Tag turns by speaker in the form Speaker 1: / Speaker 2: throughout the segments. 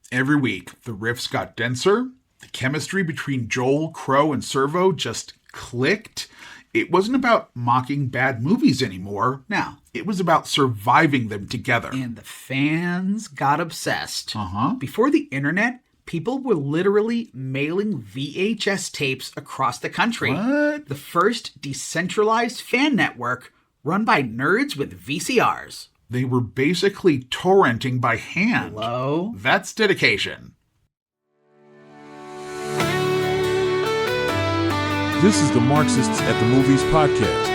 Speaker 1: Every week, the riffs got denser, the chemistry between Joel, Crow, and Servo just clicked. It wasn't about mocking bad movies anymore.
Speaker 2: No.
Speaker 1: It was about surviving them together.
Speaker 2: And the fans got obsessed.
Speaker 1: Uh-huh.
Speaker 2: Before the internet, people were literally mailing VHS tapes across the country.
Speaker 1: What?
Speaker 2: The first decentralized fan network run by nerds with VCRs.
Speaker 1: They were basically torrenting by hand.
Speaker 2: Hello?
Speaker 1: That's dedication.
Speaker 3: This is the Marxists at the Movies podcast.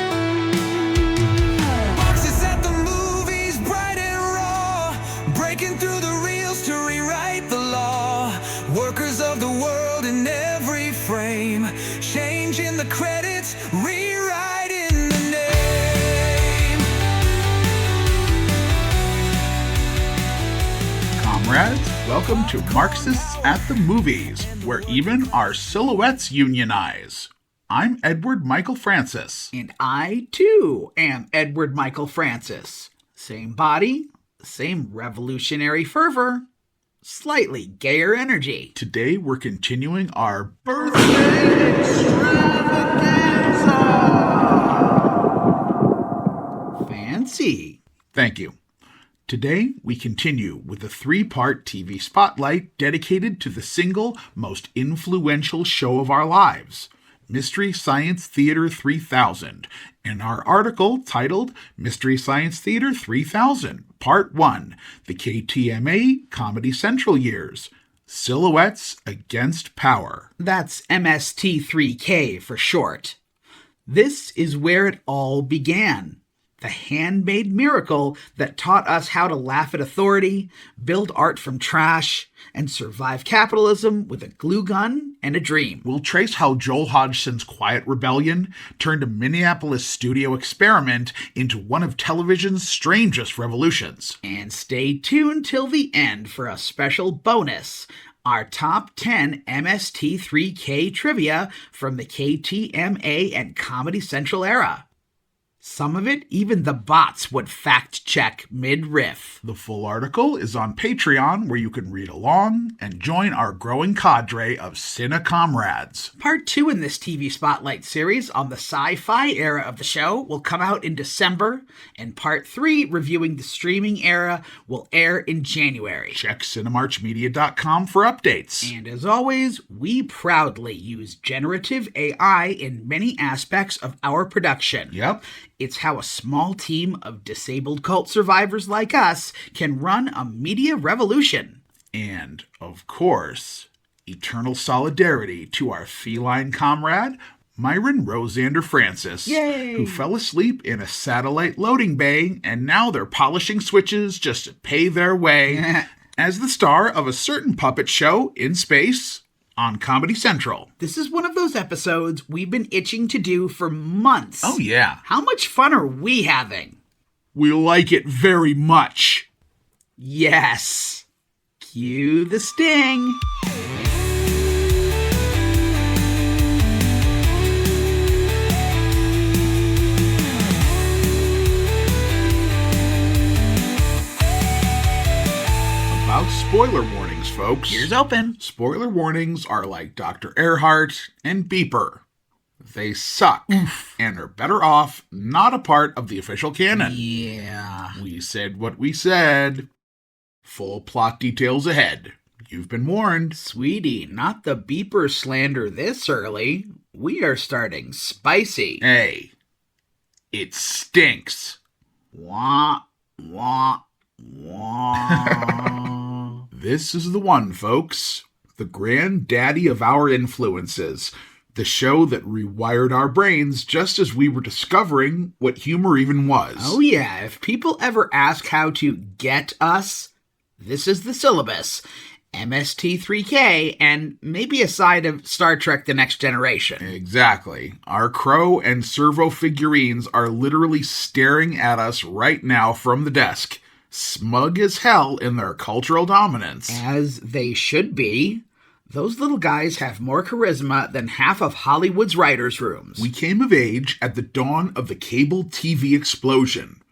Speaker 4: Marxists at the movies, bright and raw, breaking through the reels to rewrite the law. Workers of the world in every frame, changing the credits, rewriting the name.
Speaker 1: Comrades, welcome to Marxists at the Movies, where even our silhouettes unionize. I'm Edward Michael Francis.
Speaker 2: And I, too, am Edward Michael Francis. Same body, same revolutionary fervor, slightly gayer energy.
Speaker 1: Today we're continuing our birthday extravaganza.
Speaker 2: Fancy.
Speaker 1: Thank you. Today we continue with a 3-part TV spotlight dedicated to the single most influential show of our lives, Mystery Science Theater 3000, in our article titled Mystery Science Theater 3000, Part 1, the KTMA Comedy Central Years, Silhouettes Against Power.
Speaker 2: That's MST3K for short. This is where it all began. The handmade miracle that taught us how to laugh at authority, build art from trash, and survive capitalism with a glue gun and a dream.
Speaker 1: We'll trace how Joel Hodgson's quiet rebellion turned a Minneapolis studio experiment into one of television's strangest revolutions.
Speaker 2: And stay tuned till the end for a special bonus, our top 10 MST3K trivia from the KTMA and Comedy Central era. Some of it, even the bots would fact-check mid-riff.
Speaker 1: The full article is on Patreon, where you can read along and join our growing cadre of Cine comrades.
Speaker 2: Part 2 in this TV Spotlight series on the sci-fi era of the show will come out in December, and Part 3, reviewing the streaming era, will air in January.
Speaker 1: Check cinemarchmedia.com for updates.
Speaker 2: And as always, we proudly use generative AI in many aspects of our production.
Speaker 1: Yep.
Speaker 2: It's how a small team of disabled cult survivors like us can run a media revolution.
Speaker 1: And, of course, eternal solidarity to our feline comrade, Myron Rosander Francis,
Speaker 2: Yay!
Speaker 1: Who fell asleep in a satellite loading bay, and now they're polishing switches just to pay their way as the star of a certain puppet show in space on Comedy Central.
Speaker 2: This is one of those episodes we've been itching to do for months.
Speaker 1: Oh, yeah.
Speaker 2: How much fun are we having?
Speaker 1: We like it very much.
Speaker 2: Yes. Cue the sting.
Speaker 1: About spoiler warnings, folks.
Speaker 2: Ears open.
Speaker 1: Spoiler warnings are like Dr. Earhart and Beeper. They suck and are better off not a part of the official canon.
Speaker 2: Yeah.
Speaker 1: We said what we said. Full plot details ahead. You've been warned.
Speaker 2: Sweetie, not the beeper slander this early. We are starting spicy.
Speaker 1: Hey, it stinks.
Speaker 2: Wah, wah, wah.
Speaker 1: This is the one, folks. The granddaddy of our influences. The show that rewired our brains just as we were discovering what humor even was.
Speaker 2: Oh yeah, if people ever ask how to get us, this is the syllabus. MST3K, and maybe a side of Star Trek The Next Generation.
Speaker 1: Exactly. Our Crow and Servo figurines are literally staring at us right now from the desk, smug as hell in their cultural dominance.
Speaker 2: As they should be. Those little guys have more charisma than half of Hollywood's writers' rooms.
Speaker 1: We came of age at the dawn of the cable TV explosion.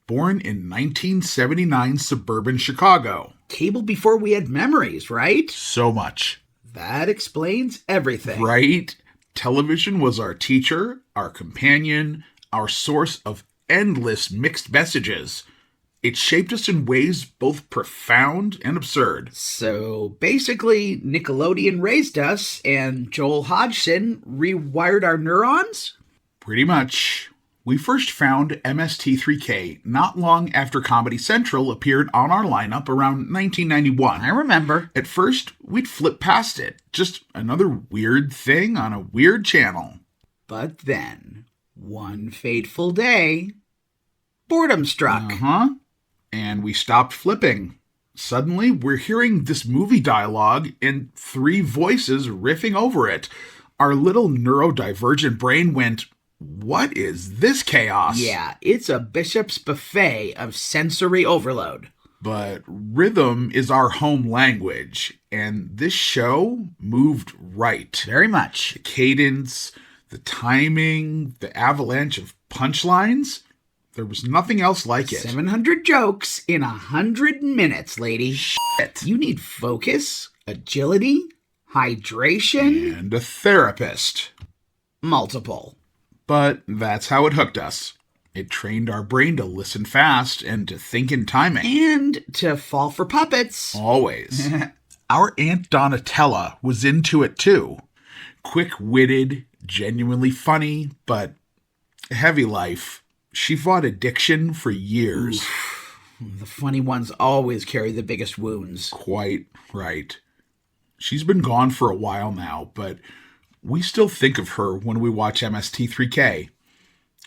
Speaker 1: Born in 1979 suburban Chicago,
Speaker 2: cable before we had memories, right?
Speaker 1: So much.
Speaker 2: That explains everything.
Speaker 1: Right? Television was our teacher, our companion, our source of endless mixed messages. It shaped us in ways both profound and absurd.
Speaker 2: So basically, Nickelodeon raised us, and Joel Hodgson rewired our neurons?
Speaker 1: Pretty much. We first found MST3K not long after Comedy Central appeared on our lineup around 1991.
Speaker 2: I remember.
Speaker 1: At first, we'd flip past it. Just another weird thing on a weird channel.
Speaker 2: But then, one fateful day, boredom struck.
Speaker 1: And we stopped flipping. Suddenly, we're hearing this movie dialogue and three voices riffing over it. Our little neurodivergent brain went, "What is this chaos?"
Speaker 2: Yeah, it's a bishop's buffet of sensory overload.
Speaker 1: But rhythm is our home language, and this show moved right.
Speaker 2: Very much.
Speaker 1: The cadence, the timing, the avalanche of punchlines. There was nothing else like it.
Speaker 2: 700 jokes in 100 minutes, lady.
Speaker 1: Shit.
Speaker 2: You need focus, agility, hydration.
Speaker 1: And a therapist.
Speaker 2: Multiple.
Speaker 1: But that's how it hooked us. It trained our brain to listen fast and to think in timing.
Speaker 2: And to fall for puppets.
Speaker 1: Always. Our Aunt Donatella was into it too. Quick-witted, genuinely funny, but heavy life. She fought addiction for years.
Speaker 2: Oof. The funny ones always carry the biggest wounds.
Speaker 1: Quite right. She's been gone for a while now, but we still think of her when we watch MST3K.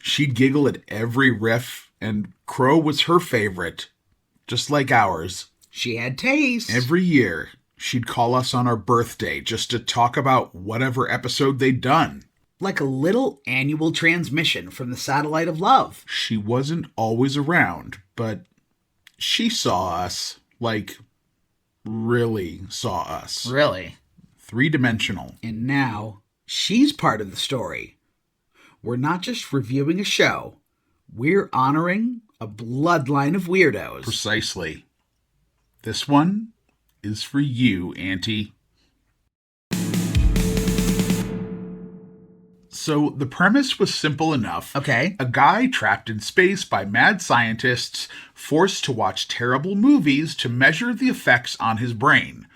Speaker 1: She'd giggle at every riff, and Crow was her favorite, just like ours.
Speaker 2: She had taste.
Speaker 1: Every year, she'd call us on our birthday just to talk about whatever episode they'd done.
Speaker 2: Like a little annual transmission from the satellite of love.
Speaker 1: She wasn't always around, but she saw us, like, really saw us.
Speaker 2: Really?
Speaker 1: Three-dimensional.
Speaker 2: And now, she's part of the story. We're not just reviewing a show. We're honoring a bloodline of weirdos.
Speaker 1: Precisely. This one is for you, Auntie. So the premise was simple enough.
Speaker 2: Okay.
Speaker 1: A guy trapped in space by mad scientists forced to watch terrible movies to measure the effects on his brain.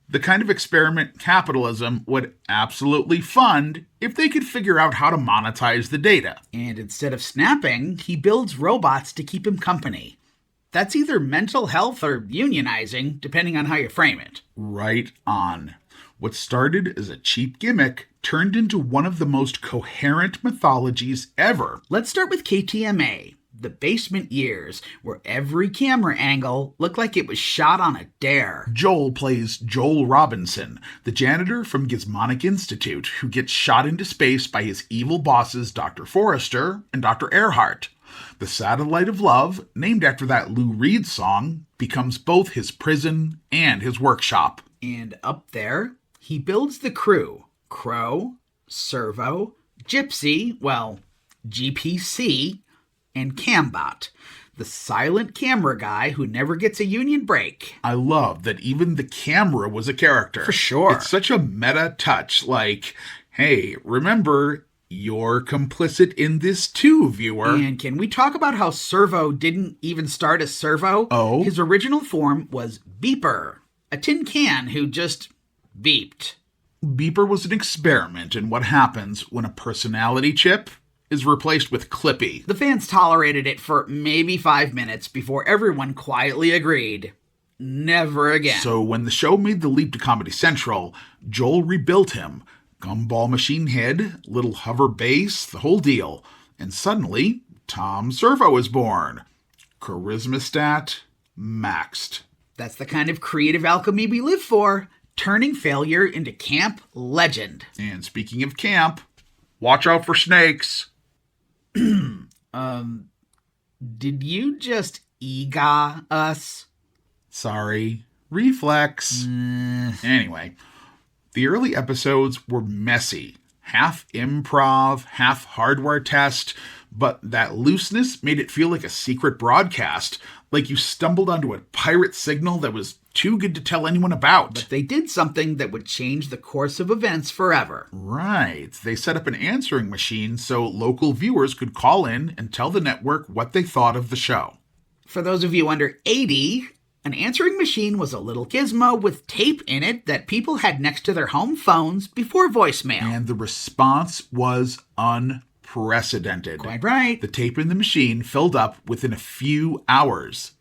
Speaker 1: The kind of experiment capitalism would absolutely fund if they could figure out how to monetize the data.
Speaker 2: And instead of snapping, he builds robots to keep him company. That's either mental health or unionizing, depending on how you frame it.
Speaker 1: Right on. What started as a cheap gimmick turned into one of the most coherent mythologies ever.
Speaker 2: Let's start with KTMA, the basement years, where every camera angle looked like it was shot on a dare.
Speaker 1: Joel plays Joel Robinson, the janitor from Gizmonic Institute, who gets shot into space by his evil bosses Dr. Forrester and Dr. Earhart. The Satellite of Love, named after that Lou Reed song, becomes both his prison and his workshop.
Speaker 2: And up there, he builds the crew. Crow, Servo, Gypsy, well, GPC, and Cambot, the silent camera guy who never gets a union break.
Speaker 1: I love that even the camera was a character.
Speaker 2: For sure.
Speaker 1: It's such a meta touch, like, hey, remember, you're complicit in this too, viewer.
Speaker 2: And can we talk about how Servo didn't even start as Servo?
Speaker 1: Oh?
Speaker 2: His original form was Beeper, a tin can who just beeped.
Speaker 1: Beeper was an experiment in what happens when a personality chip is replaced with Clippy.
Speaker 2: The fans tolerated it for maybe 5 minutes before everyone quietly agreed. Never again.
Speaker 1: So when the show made the leap to Comedy Central, Joel rebuilt him. Gumball machine head, little hover base, the whole deal. And suddenly, Tom Servo is born. Charisma stat, maxed.
Speaker 2: That's the kind of creative alchemy we live for. Turning failure into camp legend.
Speaker 1: And speaking of camp, watch out for snakes.
Speaker 2: Did you just ega us?
Speaker 1: Sorry. Reflex. Anyway, the early episodes were messy. Half improv, half hardware test, but that looseness made it feel like a secret broadcast, like you stumbled onto a pirate signal that was too good to tell anyone about.
Speaker 2: But they did something that would change the course of events forever.
Speaker 1: Right. They set up an answering machine so local viewers could call in and tell the network what they thought of the show.
Speaker 2: For those of you under 80, an answering machine was a little gizmo with tape in it that people had next to their home phones before voicemail.
Speaker 1: And the response was unprecedented.
Speaker 2: Quite right.
Speaker 1: The tape in the machine filled up within a few hours.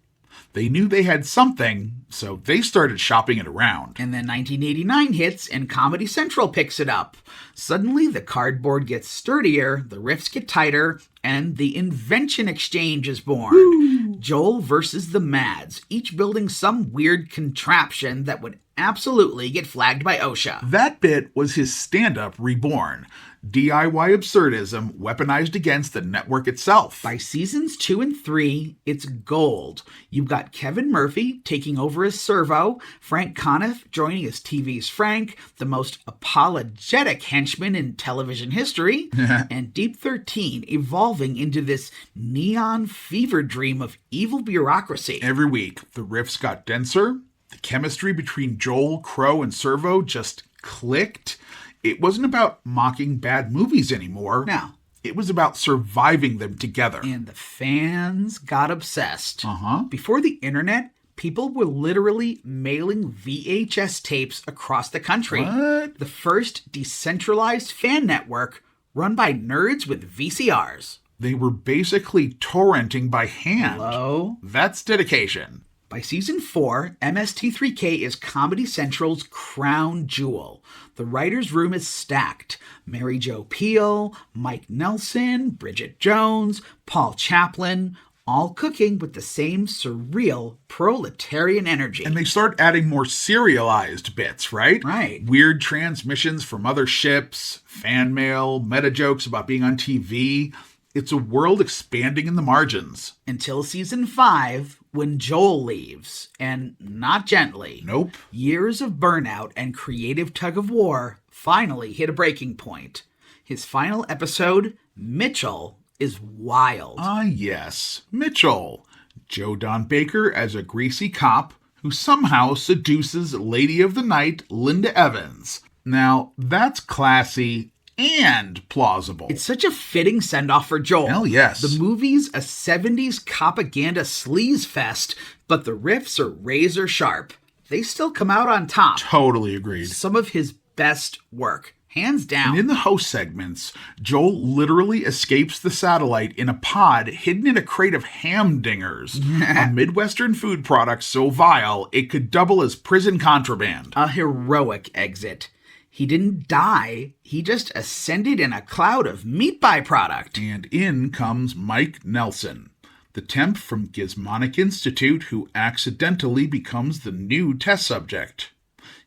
Speaker 1: They knew they had something, so they started shopping it around.
Speaker 2: And then 1989 hits and Comedy Central picks it up. Suddenly, the cardboard gets sturdier, the riffs get tighter, and the invention exchange is born. Woo! Joel versus the Mads, each building some weird contraption that would absolutely get flagged by OSHA.
Speaker 1: That bit was his stand-up reborn. DIY absurdism weaponized against the network itself.
Speaker 2: By seasons 2 and 3, it's gold. You've got Kevin Murphy taking over as Servo, Frank Conniff joining as TV's Frank, the most apologetic henchman in television history, and Deep 13 evolving into this neon fever dream of evil bureaucracy.
Speaker 1: Every week, the riffs got denser, the chemistry between Joel, Crow, and Servo just clicked. It wasn't about mocking bad movies anymore.
Speaker 2: No.
Speaker 1: It was about surviving them together.
Speaker 2: And the fans got obsessed.
Speaker 1: Uh-huh.
Speaker 2: Before the internet, people were literally mailing VHS tapes across the country.
Speaker 1: What?
Speaker 2: The first decentralized fan network run by nerds with VCRs.
Speaker 1: They were basically torrenting by hand.
Speaker 2: Hello?
Speaker 1: That's dedication.
Speaker 2: By season 4, MST3K is Comedy Central's crown jewel. The writer's room is stacked. Mary Jo Pehl, Mike Nelson, Bridget Jones, Paul Chaplin, all cooking with the same surreal proletarian energy.
Speaker 1: And they start adding more serialized bits, right?
Speaker 2: Right.
Speaker 1: Weird transmissions from other ships, fan mail, meta jokes about being on TV. It's a world expanding in the margins.
Speaker 2: Until season 5, when Joel leaves, and not gently.
Speaker 1: Nope.
Speaker 2: Years of burnout and creative tug-of-war finally hit a breaking point. His final episode, Mitchell, is wild.
Speaker 1: Ah, yes. Mitchell. Joe Don Baker as a greasy cop who somehow seduces Lady of the Night, Linda Evans. Now, that's classy and plausible.
Speaker 2: It's such a fitting send-off for Joel.
Speaker 1: Hell yes.
Speaker 2: The movie's a 70s propaganda sleaze fest, but the riffs are razor sharp. They still come out on top.
Speaker 1: Totally agreed.
Speaker 2: Some of his best work, hands down.
Speaker 1: And in the host segments, Joel literally escapes the satellite in a pod hidden in a crate of hamdingers, a Midwestern food product so vile it could double as prison contraband.
Speaker 2: A heroic exit. He didn't die, he just ascended in a cloud of meat byproduct.
Speaker 1: And in comes Mike Nelson, the temp from Gizmonic Institute who accidentally becomes the new test subject.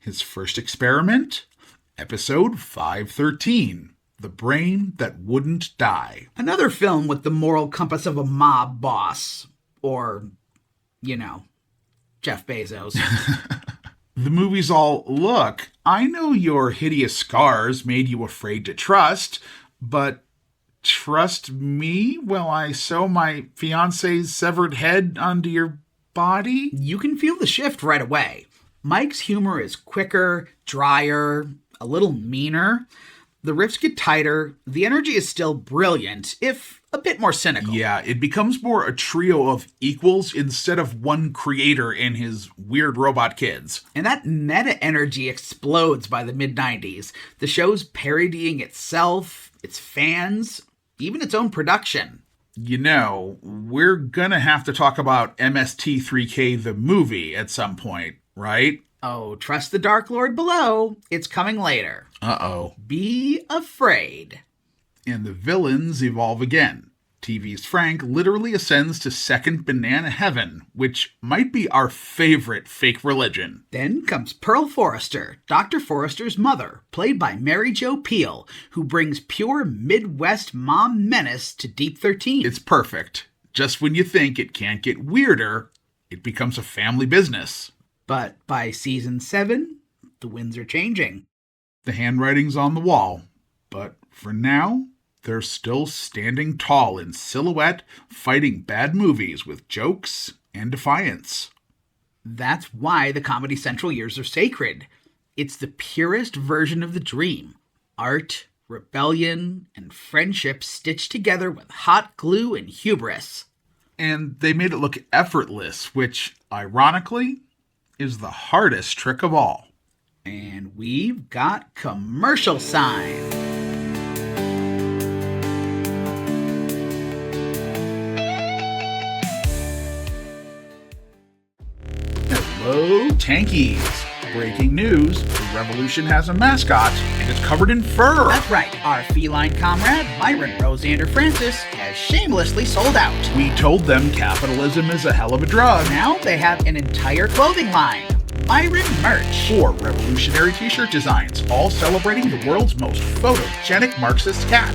Speaker 1: His first experiment? Episode 513, The Brain That Wouldn't Die.
Speaker 2: Another film with the moral compass of a mob boss. Or, Jeff Bezos.
Speaker 1: The movie's all, look, I know your hideous scars made you afraid to trust, but trust me while I sew my fiancé's severed head onto your body?
Speaker 2: You can feel the shift right away. Mike's humor is quicker, drier, a little meaner. The riffs get tighter. The energy is still brilliant, if a bit more cynical.
Speaker 1: Yeah, it becomes more a trio of equals instead of one creator and his weird robot kids.
Speaker 2: And that meta energy explodes by the mid-90s. The show's parodying itself, its fans, even its own production.
Speaker 1: We're gonna have to talk about MST3K the movie at some point, right?
Speaker 2: Oh, trust the Dark Lord below. It's coming later.
Speaker 1: Uh-oh.
Speaker 2: Be afraid.
Speaker 1: And the villains evolve again. TV's Frank literally ascends to second banana heaven, which might be our favorite fake religion.
Speaker 2: Then comes Pearl Forrester, Dr. Forrester's mother, played by Mary Jo Pehl, who brings pure Midwest mom menace to Deep 13.
Speaker 1: It's perfect. Just when you think it can't get weirder, it becomes a family business.
Speaker 2: But by season 7, the winds are changing.
Speaker 1: The handwriting's on the wall, but for now, they're still standing tall in silhouette, fighting bad movies with jokes and defiance.
Speaker 2: That's why the Comedy Central years are sacred. It's the purest version of the dream. Art, rebellion, and friendship stitched together with hot glue and hubris.
Speaker 1: And they made it look effortless, which, ironically, is the hardest trick of all.
Speaker 2: And we've got commercial sign.
Speaker 1: Hello, Tankies. Breaking news, the revolution has a mascot, and it's covered in fur.
Speaker 2: That's right, our feline comrade, Myron Rosander Francis, has shamelessly sold out.
Speaker 1: We told them capitalism is a hell of a drug.
Speaker 2: Now they have an entire clothing line, Myron Merch.
Speaker 1: 4 revolutionary t-shirt designs, all celebrating the world's most photogenic Marxist cat.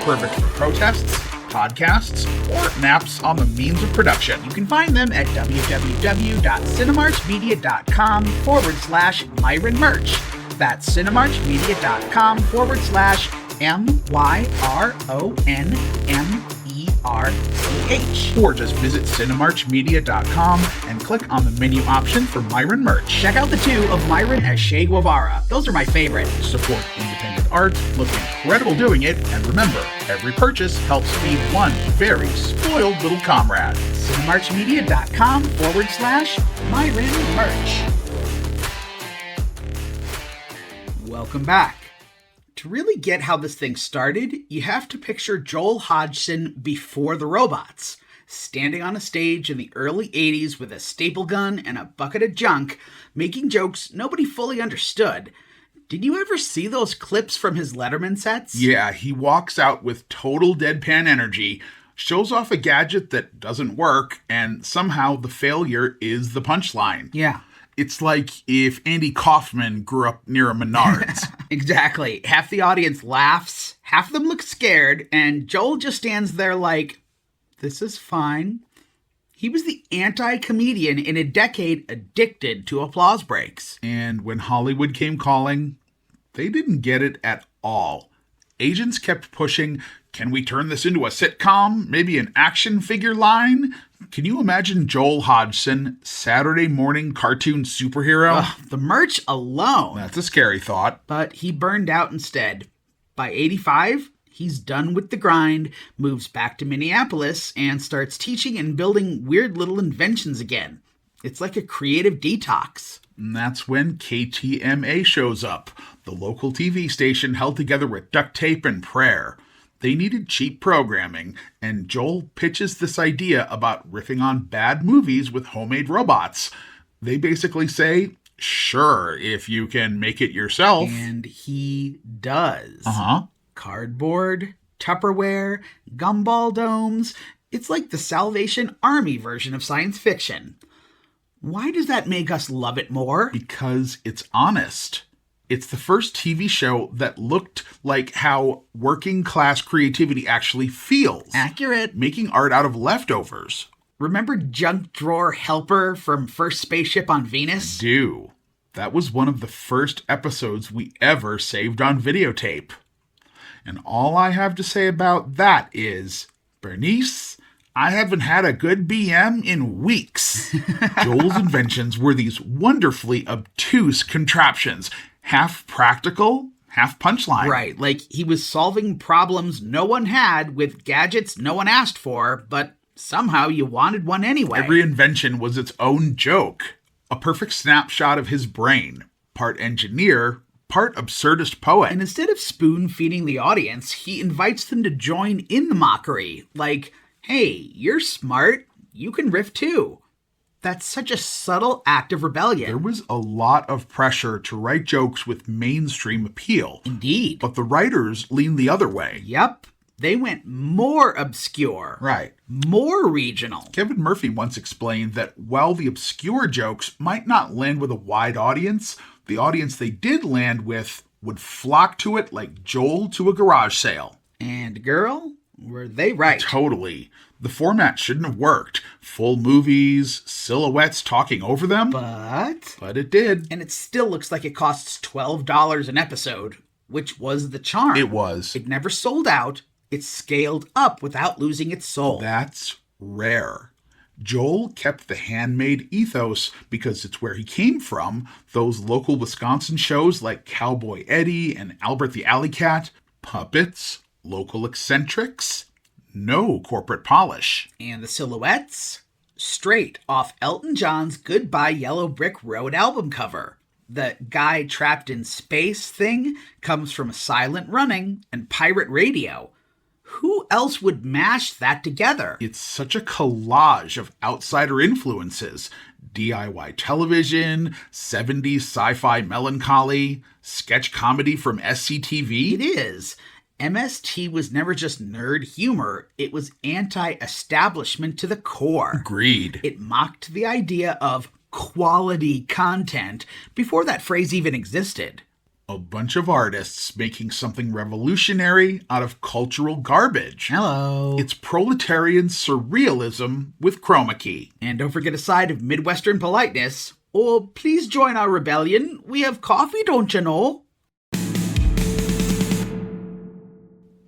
Speaker 1: Perfect for protests, podcasts, or naps on the means of production.
Speaker 2: You can find them at www.cinemarchmedia.com/Myron Merch. That's cinemarchmedia.com/MYRONMERCH.
Speaker 1: Or just visit cinemarchmedia.com and click on the menu option for Myron Merch.
Speaker 2: Check out the 2 of Myron as Che Guevara. Those are my favorite.
Speaker 1: Support independent art, look incredible doing it, and remember, every purchase helps feed one very spoiled little comrade.
Speaker 2: cinemarchmedia.com/Myron Merch. Welcome back. To really get how this thing started, you have to picture Joel Hodgson before the robots, standing on a stage in the early 80s with a staple gun and a bucket of junk, making jokes nobody fully understood. Did you ever see those clips from his Letterman sets?
Speaker 1: Yeah, he walks out with total deadpan energy, shows off a gadget that doesn't work, and somehow the failure is the punchline.
Speaker 2: Yeah.
Speaker 1: It's like if Andy Kaufman grew up near a Menards.
Speaker 2: Exactly. Half the audience laughs, half of them look scared, and Joel just stands there like, this is fine. He was the anti-comedian in a decade addicted to applause breaks.
Speaker 1: And when Hollywood came calling, they didn't get it at all. Agents kept pushing, can we turn this into a sitcom? Maybe an action figure line? Can you imagine Joel Hodgson, Saturday morning cartoon superhero?
Speaker 2: The merch alone.
Speaker 1: That's a scary thought.
Speaker 2: But he burned out instead. By 85, he's done with the grind, moves back to Minneapolis, and starts teaching and building weird little inventions again. It's like a creative detox.
Speaker 1: And that's when KTMA shows up, the local TV station held together with duct tape and prayer. They needed cheap programming, and Joel pitches this idea about riffing on bad movies with homemade robots. They basically say, sure, if you can make it yourself.
Speaker 2: And he does.
Speaker 1: Uh-huh.
Speaker 2: Cardboard, Tupperware, gumball domes. It's like the Salvation Army version of science fiction. Why does that make us love it more?
Speaker 1: Because it's honest. It's the first TV show that looked like how working class creativity actually feels.
Speaker 2: Accurate.
Speaker 1: Making art out of leftovers.
Speaker 2: Remember Junk Drawer Helper from First Spaceship on Venus?
Speaker 1: Do. That was one of the first episodes we ever saved on videotape. And all I have to say about that is, Bernice, I haven't had a good BM in weeks. Joel's inventions were these wonderfully obtuse contraptions, half practical, half punchline.
Speaker 2: Right, like he was solving problems no one had with gadgets no one asked for, but somehow you wanted one anyway.
Speaker 1: Every invention was its own joke. A perfect snapshot of his brain. Part engineer, part absurdist poet.
Speaker 2: And instead of spoon-feeding the audience, he invites them to join in the mockery. Like, hey, you're smart, you can riff too. That's such a subtle act of rebellion.
Speaker 1: There was a lot of pressure to write jokes with mainstream appeal.
Speaker 2: Indeed.
Speaker 1: But the writers leaned the other way.
Speaker 2: Yep. They went more obscure.
Speaker 1: Right.
Speaker 2: More regional.
Speaker 1: Kevin Murphy once explained that while the obscure jokes might not land with a wide audience, the audience they did land with would flock to it like Joel to a garage sale.
Speaker 2: And girl, were they right.
Speaker 1: Totally. The format shouldn't have worked. Full movies, silhouettes talking over them. But it did.
Speaker 2: And it still looks like it costs $12 an episode, which was the charm.
Speaker 1: It was.
Speaker 2: It never sold out. It scaled up without losing its soul.
Speaker 1: That's rare. Joel kept the handmade ethos because it's where he came from. Those local Wisconsin shows like Cowboy Eddie and Albert the Alley Cat, puppets, local eccentrics, no corporate polish.
Speaker 2: And the silhouettes? Straight off Elton John's Goodbye Yellow Brick Road album cover. The guy trapped in space thing comes from Silent Running and pirate radio. Who else would mash that together?
Speaker 1: It's such a collage of outsider influences. DIY television, 70s sci-fi melancholy, sketch comedy from SCTV.
Speaker 2: It is. MST was never just nerd humor, it was anti-establishment to the core.
Speaker 1: Agreed.
Speaker 2: It mocked the idea of quality content before that phrase even existed.
Speaker 1: A bunch of artists making something revolutionary out of cultural garbage.
Speaker 2: Hello.
Speaker 1: It's proletarian surrealism with chroma key.
Speaker 2: And don't forget a side of Midwestern politeness. Oh, please join our rebellion. We have coffee, don't you know?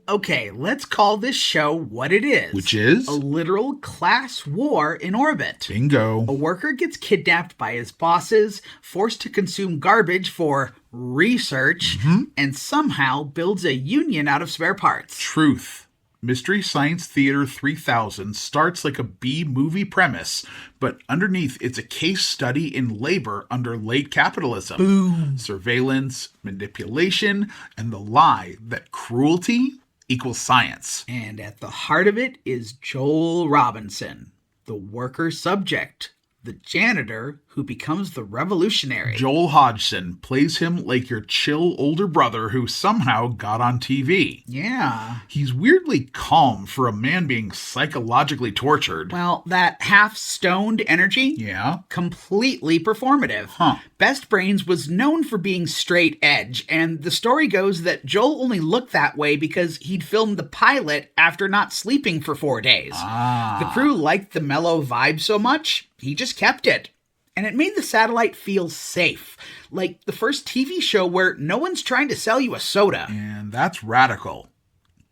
Speaker 2: Okay, let's call this show what it is.
Speaker 1: Which is?
Speaker 2: A literal class war in orbit.
Speaker 1: Bingo.
Speaker 2: A worker gets kidnapped by his bosses, forced to consume garbage for research, and somehow builds a union out of spare parts.
Speaker 1: Truth. Mystery Science Theater 3000 starts like a B-movie premise, but underneath it's a case study in labor under late capitalism.
Speaker 2: Boom.
Speaker 1: Surveillance, manipulation, and the lie that cruelty equals science.
Speaker 2: And at the heart of it is Joel Robinson, the worker subject, the janitor who becomes the revolutionary.
Speaker 1: Joel Hodgson plays him like your chill older brother who somehow got on TV.
Speaker 2: Yeah.
Speaker 1: He's weirdly calm for a man being psychologically tortured.
Speaker 2: Well, that half-stoned energy?
Speaker 1: Yeah.
Speaker 2: Completely performative. Best Brains was known for being straight edge, and the story goes that Joel only looked that way because he'd filmed the pilot after not sleeping for 4 days. The crew liked the mellow vibe so much, he just kept it. And it made the satellite feel safe, like the first TV show where no one's trying to sell you a soda.
Speaker 1: And that's radical.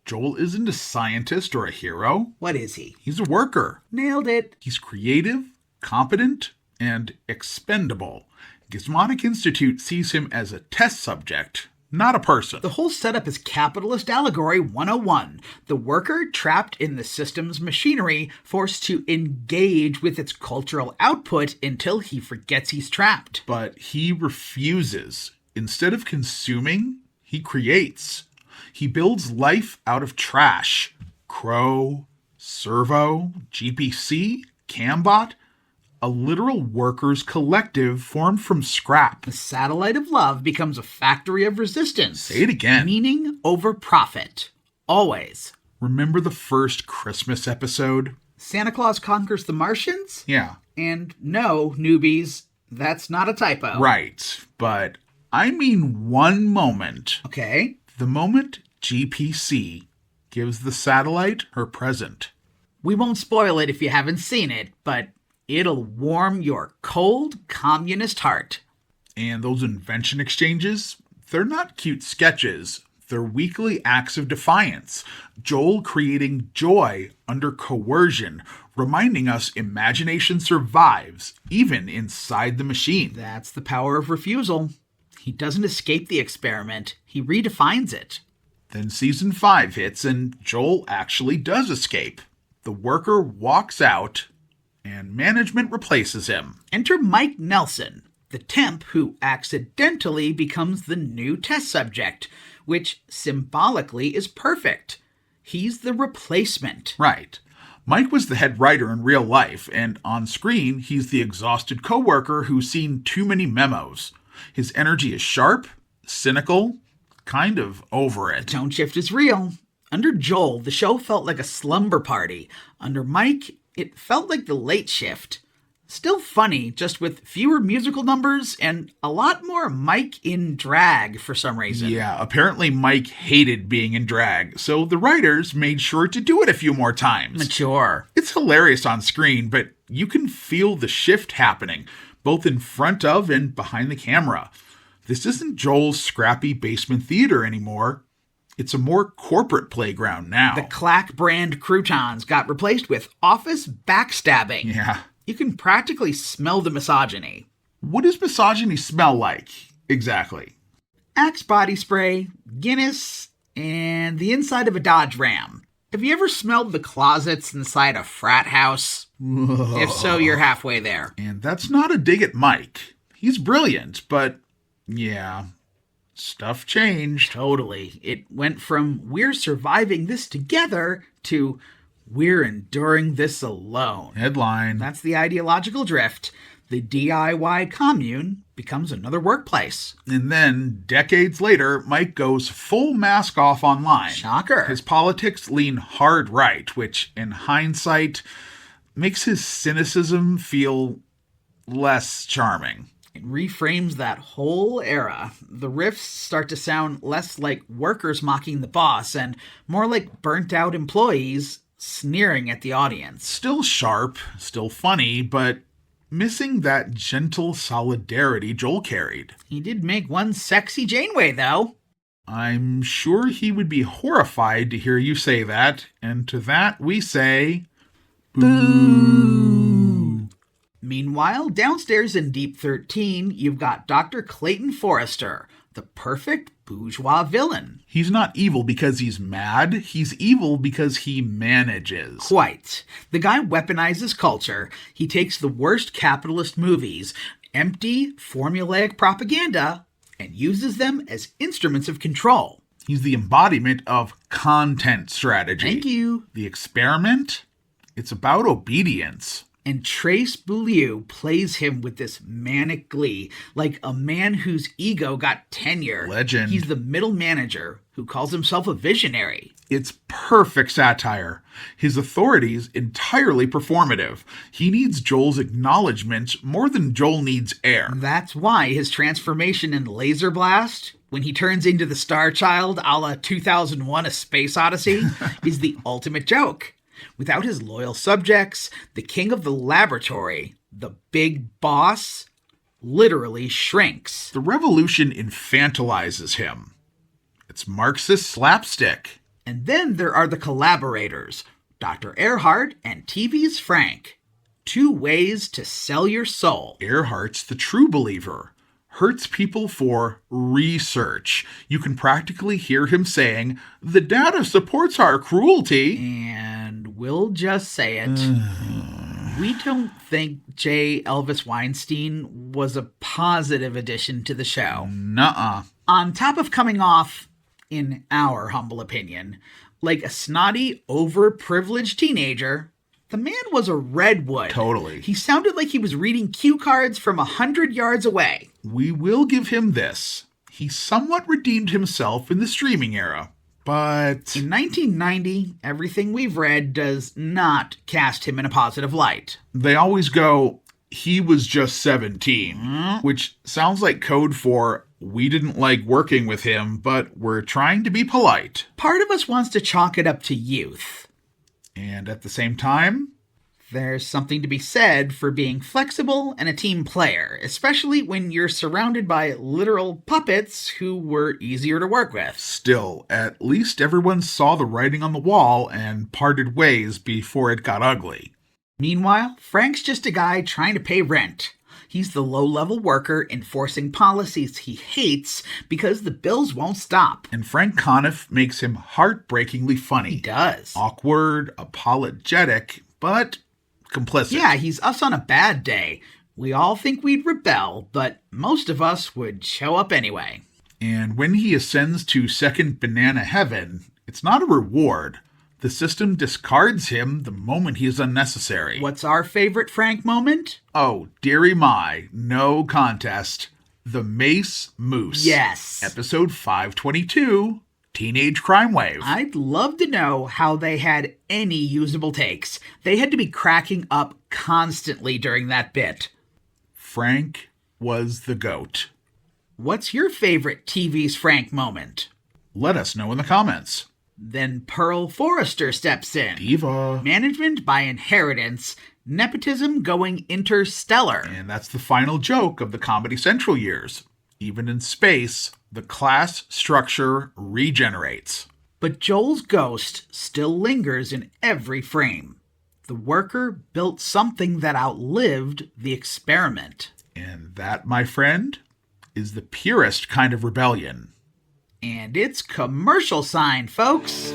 Speaker 1: Joel isn't a scientist or a hero.
Speaker 2: What is he?
Speaker 1: He's a worker.
Speaker 2: Nailed it.
Speaker 1: He's creative, competent, and expendable. Gizmonic Institute sees him as a test subject, not a person.
Speaker 2: The whole setup is capitalist allegory 101. The worker trapped in the system's machinery, forced to engage with its cultural output until he forgets he's trapped.
Speaker 1: But he refuses. Instead of consuming, he creates. He builds life out of trash. Crow, Servo, GPC, Cambot, a literal workers' collective formed from scrap.
Speaker 2: The satellite of love becomes a factory of resistance.
Speaker 1: Say it again.
Speaker 2: Meaning over profit. Always.
Speaker 1: Remember the first Christmas episode?
Speaker 2: Santa Claus conquers the Martians?
Speaker 1: Yeah.
Speaker 2: And no, newbies, that's not a typo.
Speaker 1: Right. But I mean one moment.
Speaker 2: Okay.
Speaker 1: The moment GPC gives the satellite her present.
Speaker 2: We won't spoil it if you haven't seen it, but it'll warm your cold communist heart.
Speaker 1: And those invention exchanges, they're not cute sketches. They're weekly acts of defiance. Joel creating joy under coercion, reminding us imagination survives, even inside the machine.
Speaker 2: That's the power of refusal. He doesn't escape the experiment. He redefines it.
Speaker 1: Then season 5 hits and Joel actually does escape. The worker walks out and management replaces him.
Speaker 2: Enter Mike Nelson, the temp who accidentally becomes the new test subject, which symbolically is perfect. He's the replacement.
Speaker 1: Right. Mike was the head writer in real life, and on screen, he's the exhausted coworker who's seen too many memos. His energy is sharp, cynical, kind of over it.
Speaker 2: The tone shift is real. Under Joel, the show felt like a slumber party. Under Mike, it felt like the late shift. Still funny, just with fewer musical numbers and a lot more Mike in drag for some reason.
Speaker 1: Yeah, apparently Mike hated being in drag, so the writers made sure to do it a few more times.
Speaker 2: Mature.
Speaker 1: It's hilarious on screen, but you can feel the shift happening, both in front of and behind the camera. This isn't Joel's scrappy basement theater anymore. It's a more corporate playground now.
Speaker 2: The Clack brand croutons got replaced with office backstabbing.
Speaker 1: Yeah.
Speaker 2: You can practically smell the misogyny.
Speaker 1: What does misogyny smell like, exactly?
Speaker 2: Axe body spray, Guinness, and the inside of a Dodge Ram. Have you ever smelled the closets inside a frat house? If so, you're halfway there.
Speaker 1: And that's not a dig at Mike. He's brilliant, but yeah, stuff changed.
Speaker 2: Totally. It went from we're surviving this together to we're enduring this alone.
Speaker 1: Headline.
Speaker 2: That's the ideological drift. The DIY commune becomes another workplace.
Speaker 1: And then, decades later, Mike goes full mask off online.
Speaker 2: Shocker.
Speaker 1: His politics lean hard right, which, in hindsight, makes his cynicism feel less charming.
Speaker 2: It reframes that whole era. The riffs start to sound less like workers mocking the boss and more like burnt-out employees sneering at the audience.
Speaker 1: Still sharp, still funny, but missing that gentle solidarity Joel carried.
Speaker 2: He did make one sexy Janeway, though.
Speaker 1: I'm sure he would be horrified to hear you say that, and to that we say, boo.
Speaker 2: Meanwhile, downstairs in Deep 13, you've got Dr. Clayton Forrester, the perfect bourgeois villain.
Speaker 1: He's not evil because he's mad. He's evil because he manages.
Speaker 2: Quite. The guy weaponizes culture. He takes the worst capitalist movies, empty, formulaic propaganda, and uses them as instruments of control.
Speaker 1: He's the embodiment of content strategy.
Speaker 2: Thank you.
Speaker 1: The experiment? It's about obedience.
Speaker 2: And Trace Beaulieu plays him with this manic glee, like a man whose ego got tenure.
Speaker 1: Legend.
Speaker 2: He's the middle manager who calls himself a visionary.
Speaker 1: It's perfect satire. His authority's entirely performative. He needs Joel's acknowledgement more than Joel needs air.
Speaker 2: That's why his transformation in Laser Blast, when he turns into the Star Child a la 2001 A Space Odyssey, is the ultimate joke. Without his loyal subjects, the king of the laboratory, the big boss, literally shrinks.
Speaker 1: The revolution infantilizes him. It's Marxist slapstick.
Speaker 2: And then there are the collaborators, Dr. Earhart and TV's Frank. 2 ways to sell your soul.
Speaker 1: Earhart's the true believer. Hurts people for research. You can practically hear him saying, the data supports our cruelty.
Speaker 2: And we'll just say it. We don't think J. Elvis Weinstein was a positive addition to the show.
Speaker 1: Nuh-uh.
Speaker 2: On top of coming off, in our humble opinion, like a snotty, overprivileged teenager, the man was a redwood.
Speaker 1: Totally.
Speaker 2: He sounded like he was reading cue cards from 100 yards away.
Speaker 1: We will give him this. He somewhat redeemed himself in the streaming era, but
Speaker 2: In 1990, everything we've read does not cast him in a positive light.
Speaker 1: they always go, he was just 17, which sounds like code for, we didn't like working with him, but we're trying to be polite.
Speaker 2: Part of us wants to chalk it up to youth.
Speaker 1: And at the same time,
Speaker 2: There's something to be said for being flexible and a team player, especially when you're surrounded by literal puppets who were easier to work with.
Speaker 1: still, at least everyone saw the writing on the wall and parted ways before it got ugly.
Speaker 2: Meanwhile, Frank's just a guy trying to pay rent. He's the low-level worker enforcing policies he hates because the bills won't stop.
Speaker 1: And Frank Conniff makes him heartbreakingly funny.
Speaker 2: He does.
Speaker 1: Awkward, apologetic, but complicit.
Speaker 2: Yeah, he's us on a bad day. We all think we'd rebel, but most of us would show up anyway.
Speaker 1: And when he ascends to second banana heaven, it's not a reward. The system discards him the moment he is unnecessary.
Speaker 2: What's our favorite Frank moment?
Speaker 1: Oh, dearie my, no contest. The Mace Moose.
Speaker 2: Yes.
Speaker 1: Episode 522, Teenage Crime Wave.
Speaker 2: I'd love to know how they had any usable takes. They had to be cracking up constantly during that bit.
Speaker 1: Frank was the GOAT.
Speaker 2: What's your favorite TV's Frank moment?
Speaker 1: Let us know in the comments.
Speaker 2: Then Pearl Forrester steps in.
Speaker 1: Diva.
Speaker 2: Management by inheritance, nepotism going interstellar.
Speaker 1: And that's the final joke of the Comedy Central years. Even in space, the class structure regenerates.
Speaker 2: But Joel's ghost still lingers in every frame. The worker built something that outlived the experiment.
Speaker 1: And that, my friend, is the purest kind of rebellion.
Speaker 2: And it's commercial sign, folks.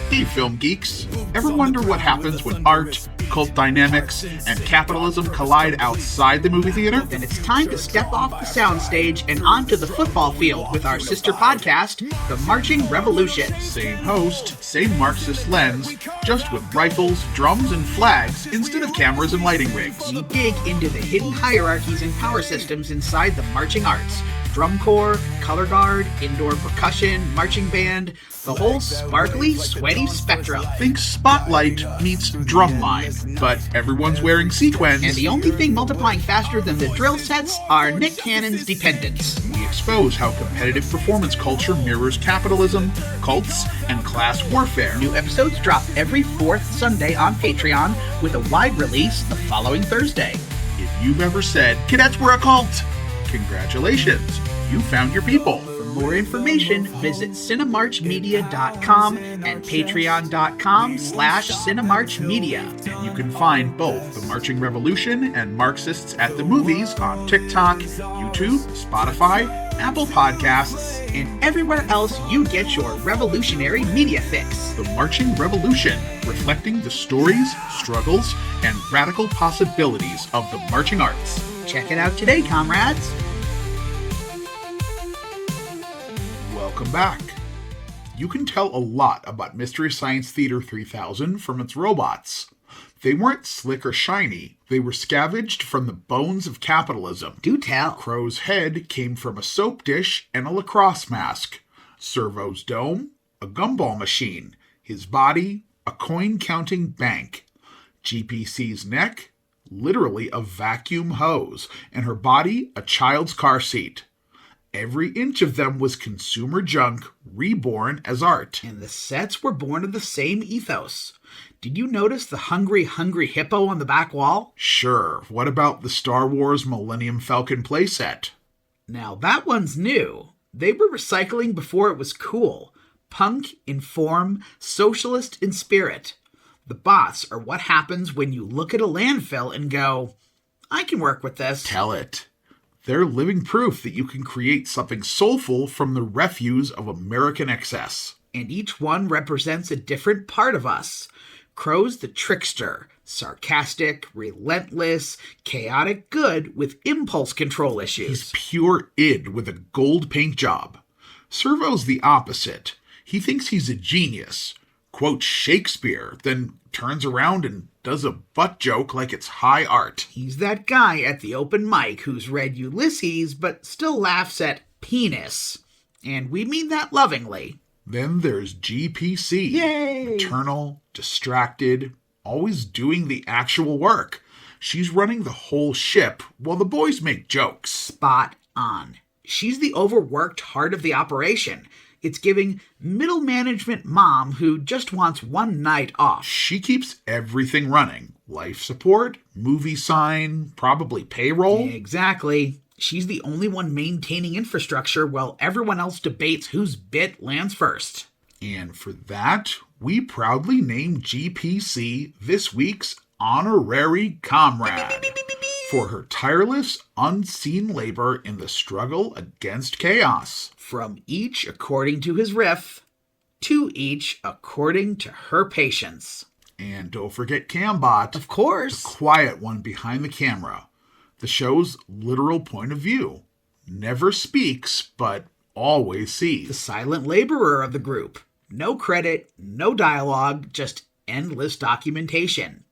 Speaker 1: Hey, film geeks. Ever wonder what happens when art, cult dynamics, and capitalism collide outside the movie theater?
Speaker 2: Then it's time to step off the soundstage and onto the football field with our sister podcast, The Marching Revolution.
Speaker 1: Same host, same Marxist lens, just with rifles, drums, and flags instead of cameras and lighting rigs.
Speaker 2: We dig into the hidden hierarchies and power systems inside the marching arts. Drum corps, color guard, indoor percussion, marching band, the whole sparkly, sweaty spectrum.
Speaker 1: Think Spotlight meets Drumline, but everyone's wearing sequins.
Speaker 2: And the only thing multiplying faster than the drill sets are Nick Cannon's dependents.
Speaker 1: We expose how competitive performance culture mirrors capitalism, cults, and class warfare.
Speaker 2: New episodes drop every fourth Sunday on Patreon with a wide release the following Thursday.
Speaker 1: If you've ever said, cadets were a cult, congratulations, you found your people.
Speaker 2: For more information, visit cinemarchmedia.com and patreon.com/cinemarchmedia.
Speaker 1: And you can find both The Marching Revolution and Marxists at the Movies on TikTok, YouTube, Spotify, Apple Podcasts,
Speaker 2: and everywhere else you get your revolutionary media fix.
Speaker 1: The Marching Revolution, reflecting the stories, struggles, and radical possibilities of the marching arts.
Speaker 2: Check it out today, comrades.
Speaker 1: Welcome back. You can tell a lot about Mystery Science Theater 3000 from its robots. They weren't slick or shiny. They were scavenged from the bones of capitalism.
Speaker 2: Do tell.
Speaker 1: Crow's head came from a soap dish and a lacrosse mask. Servo's dome, a gumball machine. His body, a coin-counting bank. GPC's neck, literally a vacuum hose, and her body, a child's car seat. Every inch of them was consumer junk reborn as art.
Speaker 2: And the sets were born of the same ethos. Did you notice the hungry hippo on the back wall?
Speaker 1: Sure. What about the Star Wars Millennium Falcon playset?
Speaker 2: Now that one's new. They were recycling before it was cool. Punk in form, socialist in spirit. The bots are what happens when you look at a landfill and go, I can work with this.
Speaker 1: Tell it. They're living proof that you can create something soulful from the refuse of American excess.
Speaker 2: And each one represents a different part of us. Crow's the trickster, sarcastic, relentless, chaotic good with impulse control issues.
Speaker 1: He's pure id with a gold paint job. Servo's the opposite. He thinks he's a genius, quotes Shakespeare, then turns around and does a butt joke like it's high art.
Speaker 2: He's that guy at the open mic who's read Ulysses but still laughs at penis. And we mean that lovingly.
Speaker 1: Then there's GPC.
Speaker 2: Yay!
Speaker 1: Eternal, distracted, always doing the actual work. She's running the whole ship while the boys make jokes.
Speaker 2: Spot on. She's the overworked heart of the operation. It's giving middle management mom who just wants one night off.
Speaker 1: She keeps everything running. Life support, movie sign, probably payroll.
Speaker 2: Exactly. She's the only one maintaining infrastructure while everyone else debates whose bit lands first.
Speaker 1: And for that, we proudly name GPC this week's honorary comrade for her tireless, unseen labor in the struggle against chaos.
Speaker 2: From each according to his riff, to each according to her patience.
Speaker 1: And don't forget Cambot.
Speaker 2: Of course.
Speaker 1: The quiet one behind the camera. The show's literal point of view. Never speaks, but always sees.
Speaker 2: The silent laborer of the group. No credit, no dialogue, just endless documentation.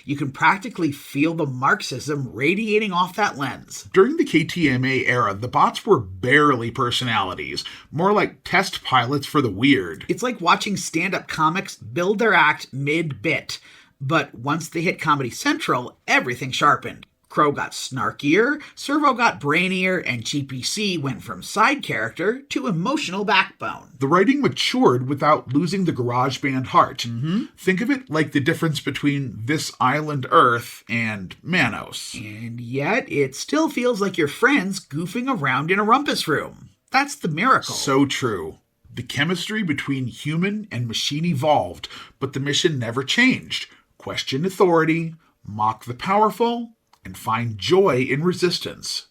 Speaker 2: You can practically feel the Marxism radiating off that lens.
Speaker 1: During the KTMA era, the bots were barely personalities, more like test pilots for the weird.
Speaker 2: It's like watching stand-up comics build their act mid-bit. But once they hit Comedy Central, everything sharpened. Crow got snarkier, Servo got brainier, and GPC went from side character to emotional backbone.
Speaker 1: The writing matured without losing the garage band heart. Think of it like the difference between This Island Earth and Manos.
Speaker 2: And yet, it still feels like your friends goofing around in a rumpus room. That's the miracle.
Speaker 1: So true. The chemistry between human and machine evolved, but the mission never changed. Question authority, mock the powerful, and find joy in resistance.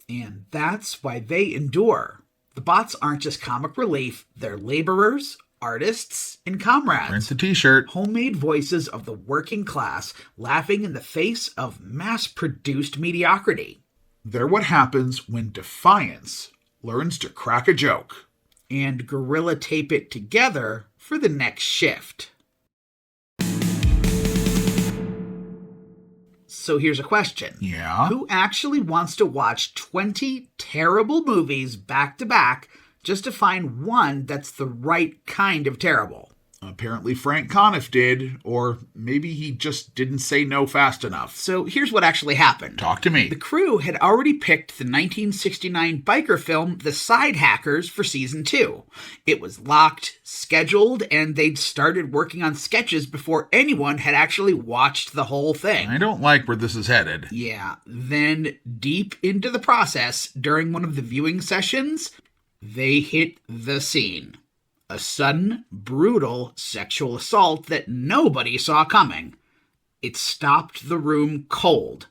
Speaker 2: And that's why they endure. The bots aren't just comic relief, they're laborers, artists, and comrades.
Speaker 1: Print the t-shirt.
Speaker 2: Homemade voices of the working class laughing in the face of mass-produced mediocrity.
Speaker 1: They're what happens when defiance learns to crack a joke.
Speaker 2: And gorilla tape it together for the next shift. So here's a question.
Speaker 1: Yeah?
Speaker 2: Who actually wants to watch 20 terrible movies back to back just to find one that's the right kind of terrible?
Speaker 1: Apparently Frank Conniff did, or maybe he just didn't say no fast enough.
Speaker 2: So here's what actually happened.
Speaker 1: Talk to me.
Speaker 2: The crew had already picked the 1969 biker film The Side Hackers for season 2. It was locked, scheduled, and they'd started working on sketches before anyone had actually watched the whole thing.
Speaker 1: I don't like where this is headed.
Speaker 2: Yeah, then deep into the process, during one of the viewing sessions, they hit the scene. A sudden, brutal sexual assault that nobody saw coming. It stopped the room cold.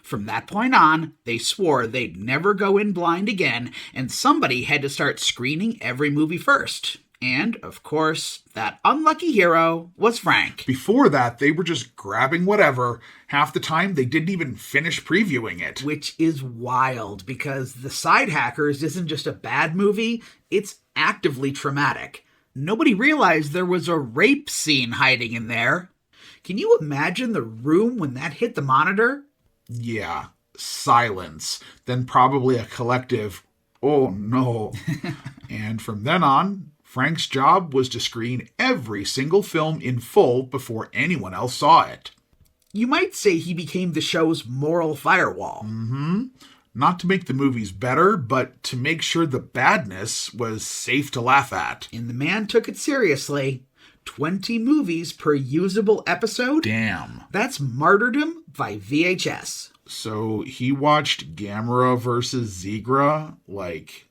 Speaker 2: From that point on, they swore they'd never go in blind again, and somebody had to start screening every movie first. And, of course, that unlucky hero was Frank.
Speaker 1: Before that, they were just grabbing whatever. Half the time, they didn't even finish previewing it.
Speaker 2: Which is wild, because The Side Hackers isn't just a bad movie, it's actively traumatic. Nobody realized there was a rape scene hiding in there. Can you imagine the room when that hit the monitor?
Speaker 1: Yeah, silence. Then probably a collective, oh no. And from then on, Frank's job was to screen every single film in full before anyone else saw it.
Speaker 2: You might say he became the show's moral firewall.
Speaker 1: Not to make the movies better, but to make sure the badness was safe to laugh at.
Speaker 2: And the man took it seriously. 20 movies per usable episode?
Speaker 1: Damn.
Speaker 2: That's martyrdom by VHS.
Speaker 1: So he watched Gamera versus Zegra like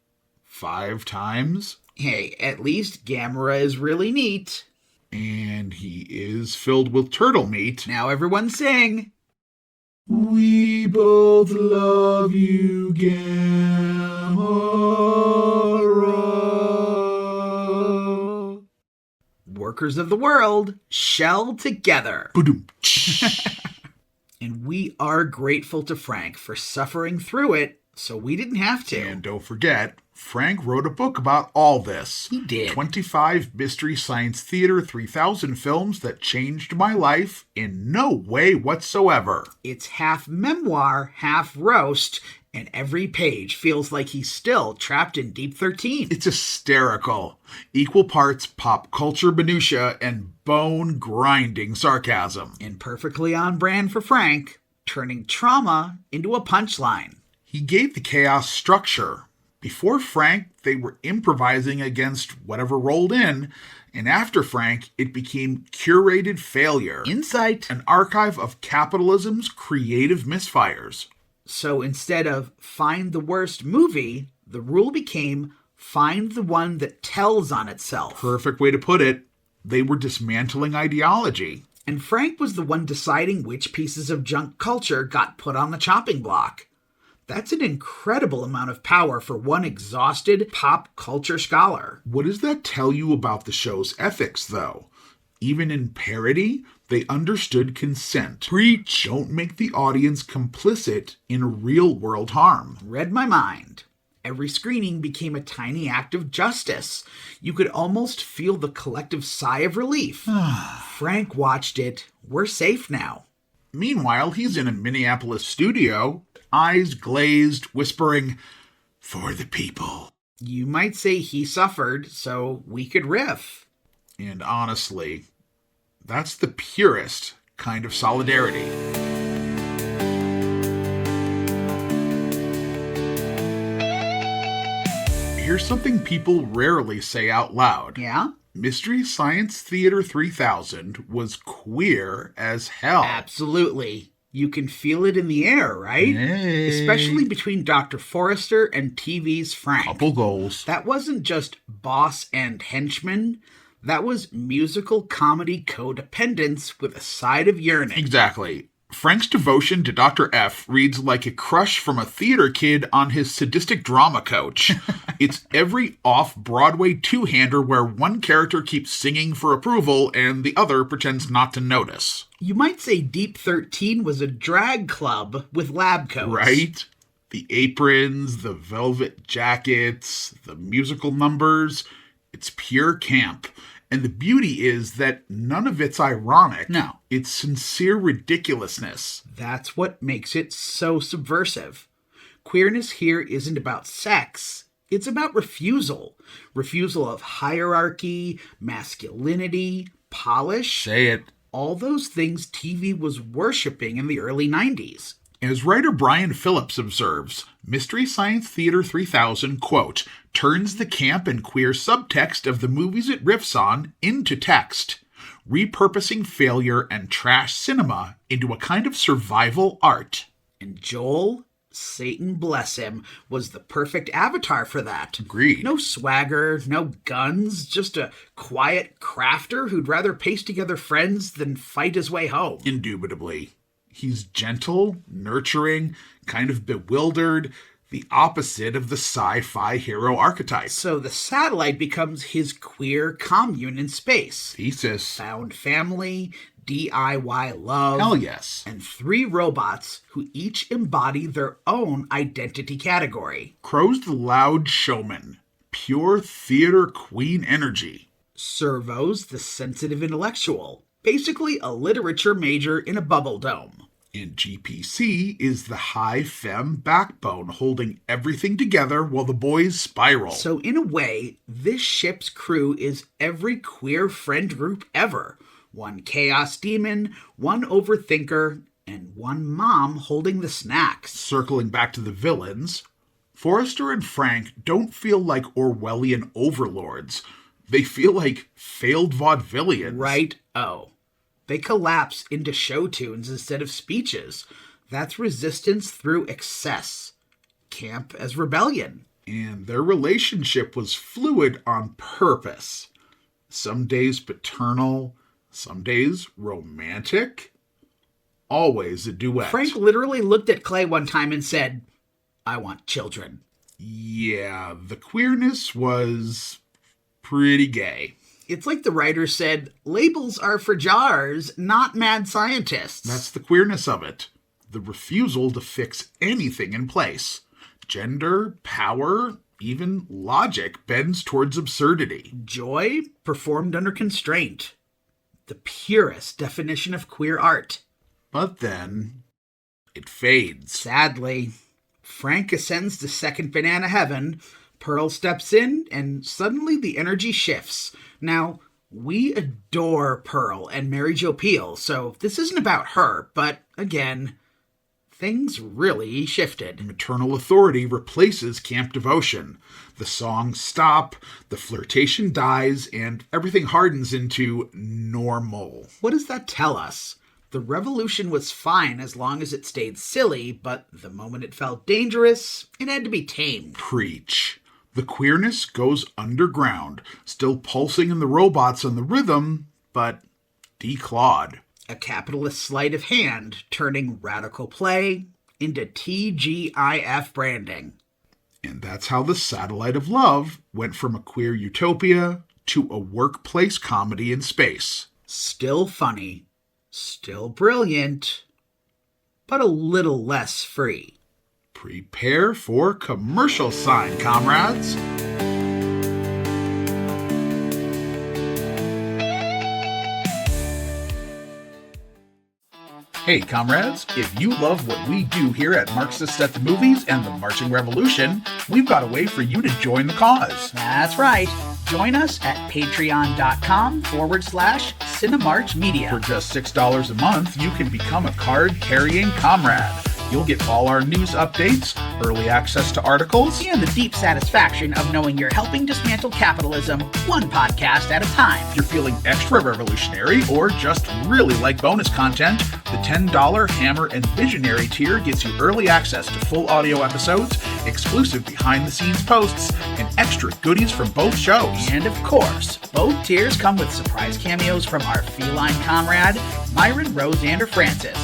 Speaker 1: 5 times?
Speaker 2: Hey, at least Gamera is really neat.
Speaker 1: And he is filled with turtle meat.
Speaker 2: Now everyone sing.
Speaker 1: We both love you, Gamera.
Speaker 2: Workers of the world, shell together.
Speaker 1: Ba-doom.
Speaker 2: And we are grateful to Frank for suffering through it so we didn't have to.
Speaker 1: And don't forget, Frank wrote a book about all this.
Speaker 2: He did.
Speaker 1: 25 Mystery Science Theater 3000 films that changed my life in no way whatsoever.
Speaker 2: It's half memoir, half roast, and every page feels like he's still trapped in Deep 13.
Speaker 1: It's hysterical. Equal parts pop culture minutia and bone-grinding sarcasm.
Speaker 2: And perfectly on brand for Frank, turning trauma into a punchline.
Speaker 1: He gave the chaos structure. Before Frank, they were improvising against whatever rolled in, and after Frank, it became curated failure.
Speaker 2: Insight.
Speaker 1: An archive of capitalism's creative misfires.
Speaker 2: So instead of find the worst movie, the rule became find the one that tells on itself.
Speaker 1: Perfect way to put it. They were dismantling ideology.
Speaker 2: And Frank was the one deciding which pieces of junk culture got put on the chopping block. That's an incredible amount of power for one exhausted pop culture scholar.
Speaker 1: What does that tell you about the show's ethics, though? Even in parody, they understood consent. Preach! Don't make the audience complicit in real-world harm.
Speaker 2: Read my mind. Every screening became a tiny act of justice. You could almost feel the collective sigh of relief. Frank watched it. We're safe now.
Speaker 1: Meanwhile, he's in a Minneapolis studio, eyes glazed, whispering, "For the people."
Speaker 2: You might say he suffered, so we could riff.
Speaker 1: And honestly, that's the purest kind of solidarity. here's something people rarely say out loud.
Speaker 2: Yeah?
Speaker 1: Mystery Science Theater 3000 was queer as hell.
Speaker 2: Absolutely. You can feel it in the air, right?
Speaker 1: Hey.
Speaker 2: Especially between Dr. Forrester and TV's Frank.
Speaker 1: Couple goals.
Speaker 2: That wasn't just boss and henchman. That was musical comedy codependence with a side of yearning.
Speaker 1: Exactly. Frank's devotion to Dr. F reads like a crush from a theater kid on his sadistic drama coach. It's every off-Broadway two-hander where one character keeps singing for approval and the other pretends not to notice.
Speaker 2: You might say Deep 13 was a drag club with lab coats.
Speaker 1: Right? The aprons, the velvet jackets, the musical numbers. It's pure camp. And the beauty is that none of it's ironic.
Speaker 2: No.
Speaker 1: It's sincere ridiculousness.
Speaker 2: That's what makes it so subversive. Queerness here isn't about sex. It's about refusal. Refusal of hierarchy, masculinity, polish.
Speaker 1: Say it.
Speaker 2: All those things TV was worshipping in the early 90s.
Speaker 1: As writer Brian Phillips observes, Mystery Science Theater 3000, quote, turns the camp and queer subtext of the movies it riffs on into text, repurposing failure and trash cinema into a kind of survival art.
Speaker 2: And Joel, Satan bless him, was the perfect avatar for that.
Speaker 1: Agreed.
Speaker 2: No swagger, no guns, just a quiet crafter who'd rather paste together friends than fight his way home.
Speaker 1: Indubitably. He's gentle, nurturing, kind of bewildered, the opposite of the sci-fi hero archetype.
Speaker 2: So the satellite becomes his queer commune in space.
Speaker 1: Thesis.
Speaker 2: Found family, DIY love.
Speaker 1: Hell yes.
Speaker 2: And 3 robots who each embody their own identity category.
Speaker 1: Crow's the loud showman. Pure theater queen energy.
Speaker 2: Servo's the sensitive intellectual. Basically a literature major in a bubble dome.
Speaker 1: And GPC is the high femme backbone holding everything together while the boys spiral.
Speaker 2: So in a way, this ship's crew is every queer friend group ever. One chaos demon, one overthinker, and one mom holding the snacks.
Speaker 1: Circling back to the villains, Forrester and Frank don't feel like Orwellian overlords. They feel like failed vaudevillians.
Speaker 2: Right? Oh. They collapse into show tunes instead of speeches. That's resistance through excess. Camp as rebellion.
Speaker 1: And their relationship was fluid on purpose. Some days paternal, some days romantic. Always a duet.
Speaker 2: Frank literally looked at Clay one time and said, I want children.
Speaker 1: Yeah, the queerness was pretty gay.
Speaker 2: It's like the writer said, labels are for jars, not mad scientists.
Speaker 1: That's the queerness of it. The refusal to fix anything in place. Gender, power, even logic bends towards absurdity.
Speaker 2: Joy performed under constraint. The purest definition of queer art.
Speaker 1: But then, it fades.
Speaker 2: Sadly, Frank ascends to second banana heaven, Pearl steps in, and suddenly the energy shifts. Now, we adore Pearl and Mary Jo Pehl, so this isn't about her, but again, things really shifted.
Speaker 1: Maternal authority replaces camp devotion. The songs stop, the flirtation dies, and everything hardens into normal.
Speaker 2: What does that tell us? The revolution was fine as long as it stayed silly, but the moment it felt dangerous, it had to be tamed.
Speaker 1: Preach. The queerness goes underground, still pulsing in the robots and the rhythm, but declawed.
Speaker 2: A capitalist sleight of hand turning radical play into TGIF branding.
Speaker 1: And that's how the Satellite of Love went from a queer utopia to a workplace comedy in space.
Speaker 2: Still funny, still brilliant, but a little less free.
Speaker 1: Prepare for commercial sign, comrades. Hey, comrades, if you love what we do here at Marxists at the Movies and the Marching Revolution, we've got a way for you to join the cause.
Speaker 2: That's right. Join us at patreon.com/Cinemarch Media.
Speaker 1: For just $6 a month, you can become a card-carrying comrade. You'll get all our news updates, early access to articles,
Speaker 2: and the deep satisfaction of knowing you're helping dismantle capitalism one podcast at a time.
Speaker 1: if you're feeling extra revolutionary or just really like bonus content, the $10 Hammer and Visionary tier gives you early access to full audio episodes, exclusive behind-the-scenes posts, and extra goodies from both shows.
Speaker 2: And of course, both tiers come with surprise cameos from our feline comrade, Myron Rosander Francis,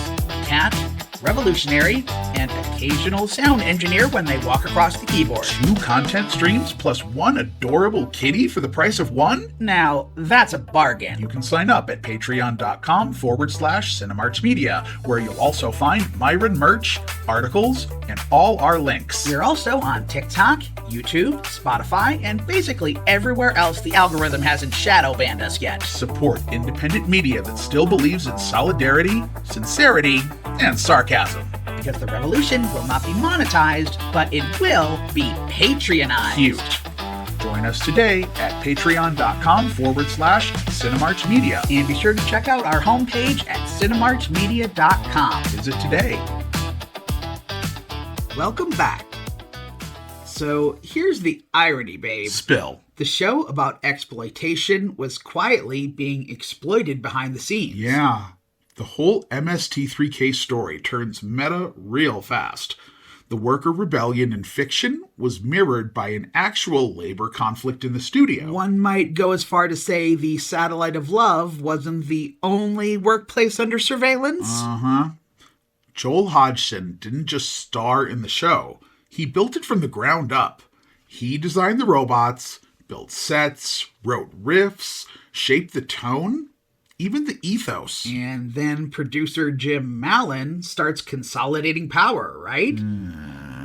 Speaker 2: Cat, Revolutionary, and occasional sound engineer when they walk across the keyboard.
Speaker 1: 2 content streams plus 1 adorable kitty for the price of 1?
Speaker 2: Now, that's a bargain.
Speaker 1: You can sign up at patreon.com/cinemarchmedia, where you'll also find Myron merch, articles, and all our links.
Speaker 2: We're also on TikTok, YouTube, Spotify, and basically everywhere else the algorithm hasn't shadow banned us yet.
Speaker 1: Support independent media that still believes in solidarity, sincerity, and sarcasm.
Speaker 2: Because the revolution will not be monetized, but it will be Patreonized.
Speaker 1: Cute. Join us today at patreon.com/cinemarchmedia.
Speaker 2: And be sure to check out our homepage at cinemarchmedia.com.
Speaker 1: Visit today.
Speaker 2: Welcome back. So here's the irony, babe.
Speaker 1: Spill.
Speaker 2: The show about exploitation was quietly being exploited behind the scenes.
Speaker 1: Yeah. The whole MST3K story turns meta real fast. The worker rebellion in fiction was mirrored by an actual labor conflict in the studio.
Speaker 2: One might go as far to say the Satellite of Love wasn't the only workplace under surveillance.
Speaker 1: Joel Hodgson didn't just star in the show. He built it from the ground up. He designed the robots, built sets, wrote riffs, shaped the tone, even the ethos.
Speaker 2: And then producer Jim Mallon starts consolidating power, right?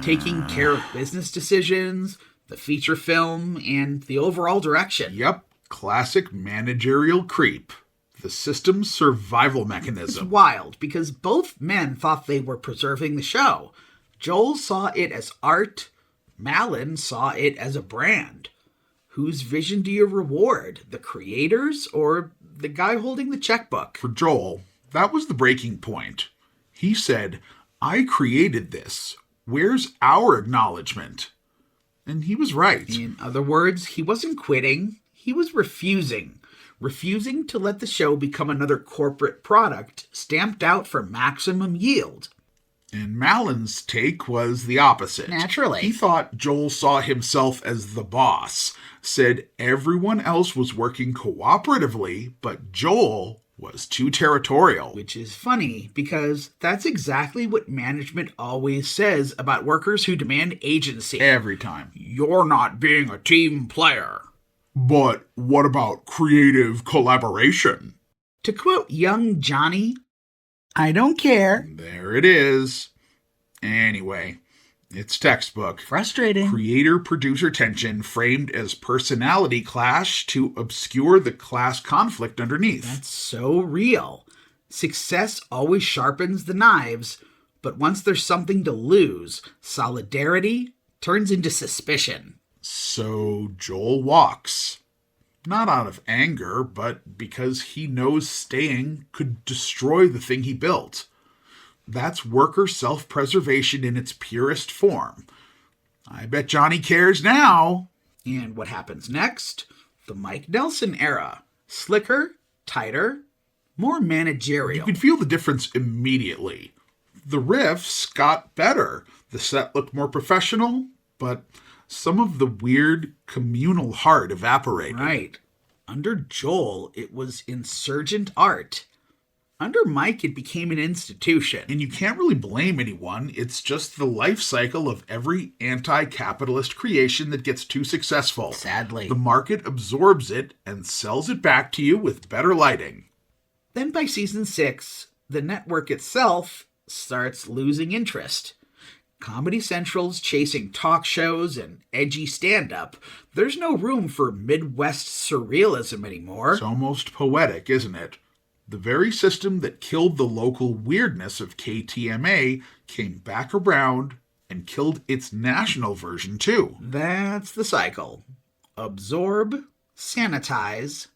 Speaker 2: Taking care of business decisions, the feature film, and the overall direction.
Speaker 1: Yep, classic managerial creep. The system's survival
Speaker 2: It's
Speaker 1: mechanism.
Speaker 2: wild, because both men thought they were preserving the show. Joel saw it as art, Mallon saw it as a brand. Whose vision do you reward? The creators or the guy holding the checkbook?
Speaker 1: For Joel, that was the breaking point. He said, I created this. Where's our acknowledgement? And he was right.
Speaker 2: In other words, he wasn't quitting, he was refusing. Refusing to let the show become another corporate product stamped out for maximum yield.
Speaker 1: And Mallon's take was the opposite.
Speaker 2: Naturally.
Speaker 1: He thought Joel saw himself as the boss, said everyone else was working cooperatively, but Joel was too territorial.
Speaker 2: Which is funny, because that's exactly what management always says about workers who demand agency.
Speaker 1: Every time.
Speaker 2: You're not being a team player.
Speaker 1: But what about creative collaboration?
Speaker 2: To quote young Johnny, I don't care.
Speaker 1: There it is. Anyway, it's textbook.
Speaker 2: Frustrating.
Speaker 1: Creator-producer tension framed as personality clash to obscure the class conflict underneath.
Speaker 2: That's so real. Success always sharpens the knives, but once there's something to lose, solidarity turns into suspicion.
Speaker 1: So Joel walks. Not out of anger, but because he knows staying could destroy the thing he built. That's worker self-preservation in its purest form. I bet Johnny cares now.
Speaker 2: And what happens next? The Mike Nelson era. Slicker, tighter, more managerial.
Speaker 1: You could feel the difference immediately. The riffs got better. The set looked more professional, but some of the weird communal heart evaporated.
Speaker 2: Right. Under Joel, it was insurgent art. Under Mike, it became an institution.
Speaker 1: And you can't really blame anyone. It's just the life cycle of every anti-capitalist creation that gets too successful.
Speaker 2: Sadly.
Speaker 1: The market absorbs it and sells it back to you with better lighting.
Speaker 2: Then by season 6, the network itself starts losing interest. Comedy Central's chasing talk shows and edgy stand-up. There's no room for Midwest surrealism anymore.
Speaker 1: It's almost poetic, isn't it? The very system that killed the local weirdness of KTMA came back around and killed its national version too.
Speaker 2: That's the cycle. Absorb, sanitize,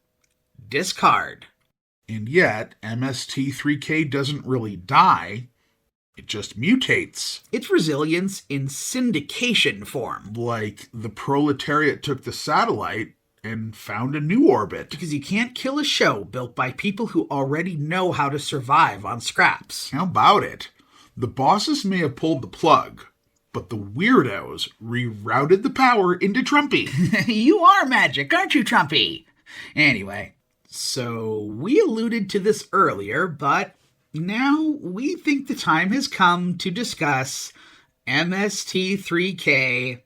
Speaker 2: discard.
Speaker 1: And yet, MST3K doesn't really die. It just mutates.
Speaker 2: It's resilience in syndication form.
Speaker 1: Like the proletariat took the satellite and found a new orbit.
Speaker 2: Because you can't kill a show built by people who already know how to survive on scraps.
Speaker 1: How about it? The bosses may have pulled the plug, but the weirdos rerouted the power into Trumpy.
Speaker 2: You are magic, aren't you, Trumpy? Anyway, so we alluded to this earlier, but now we think the time has come to discuss MST3K,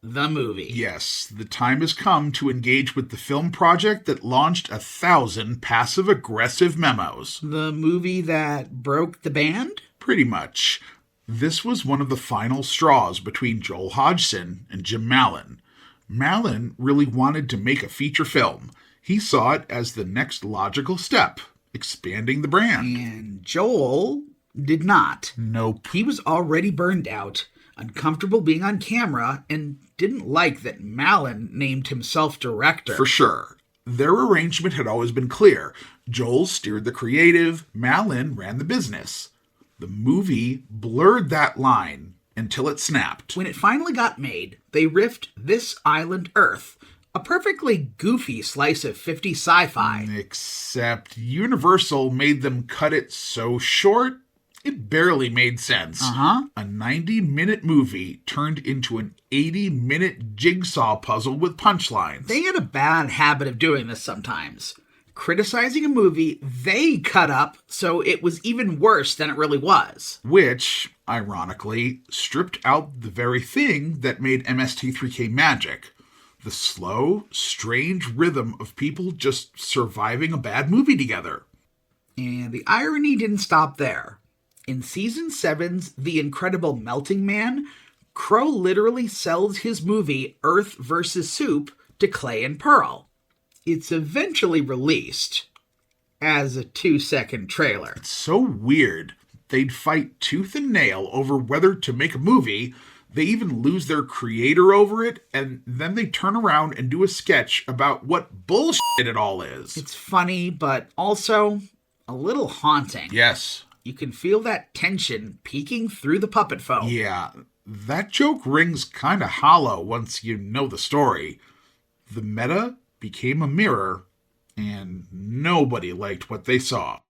Speaker 2: the movie.
Speaker 1: Yes, the time has come to engage with the film project that launched 1,000 passive-aggressive memos.
Speaker 2: The movie that broke the band?
Speaker 1: Pretty much. This was one of the final straws between Joel Hodgson and Jim Mallon. Mallon really wanted to make a feature film. He saw it as the next logical step, expanding the brand.
Speaker 2: And Joel did not.
Speaker 1: Nope.
Speaker 2: He was already burned out, uncomfortable being on camera, and didn't like that Mallon named himself director.
Speaker 1: For sure. Their arrangement had always been clear. Joel steered the creative, Mallon ran the business. The movie blurred that line until it snapped.
Speaker 2: When it finally got made, they riffed This Island Earth, a perfectly goofy slice of 50s sci-fi.
Speaker 1: Except Universal made them cut it so short, it barely made sense. A 90-minute movie turned into an 80-minute jigsaw puzzle with punchlines.
Speaker 2: They had a bad habit of doing this sometimes. Criticizing a movie they cut up so it was even worse than it really was.
Speaker 1: Which, ironically, stripped out the very thing that made MST3K magic. The slow, strange rhythm of people just surviving a bad movie together.
Speaker 2: And the irony didn't stop there. In Season 7's The Incredible Melting Man, Crow literally sells his movie Earth vs. Soup to Clay and Pearl. It's eventually released as a 2-second trailer.
Speaker 1: It's so weird. They'd fight tooth and nail over whether to make a movie. They even lose their creator over it, and then they turn around and do a sketch about what bullshit it all is.
Speaker 2: It's funny, but also a little haunting.
Speaker 1: Yes.
Speaker 2: You can feel that tension peeking through the puppet foam.
Speaker 1: Yeah, that joke rings kind of hollow once you know the story. The meta became a mirror, and nobody liked what they saw.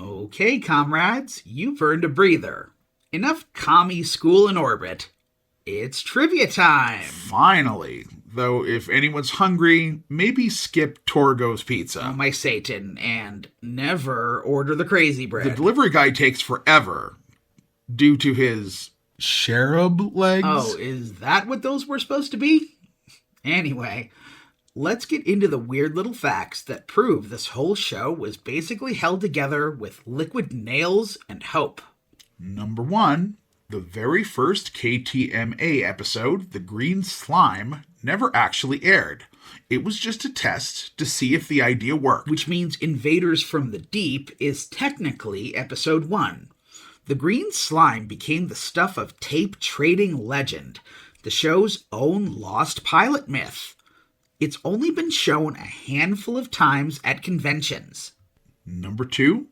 Speaker 2: Okay, comrades, you've earned a breather. Enough commie school in orbit. It's trivia time.
Speaker 1: Finally. Though if anyone's hungry, maybe skip Torgo's Pizza.
Speaker 2: Oh, my Satan, and never order the crazy bread.
Speaker 1: The delivery guy takes forever due to his cherub legs.
Speaker 2: Oh, is that what those were supposed to be? Anyway, let's get into the weird little facts that prove this whole show was basically held together with liquid nails and hope.
Speaker 1: Number 1, the very first KTMA episode, The Green Slime, never actually aired. It was just a test to see if the idea worked.
Speaker 2: Which means Invaders from the Deep is technically episode 1. The Green Slime became the stuff of tape trading legend, the show's own lost pilot myth. It's only been shown a handful of times at conventions.
Speaker 1: Number 2,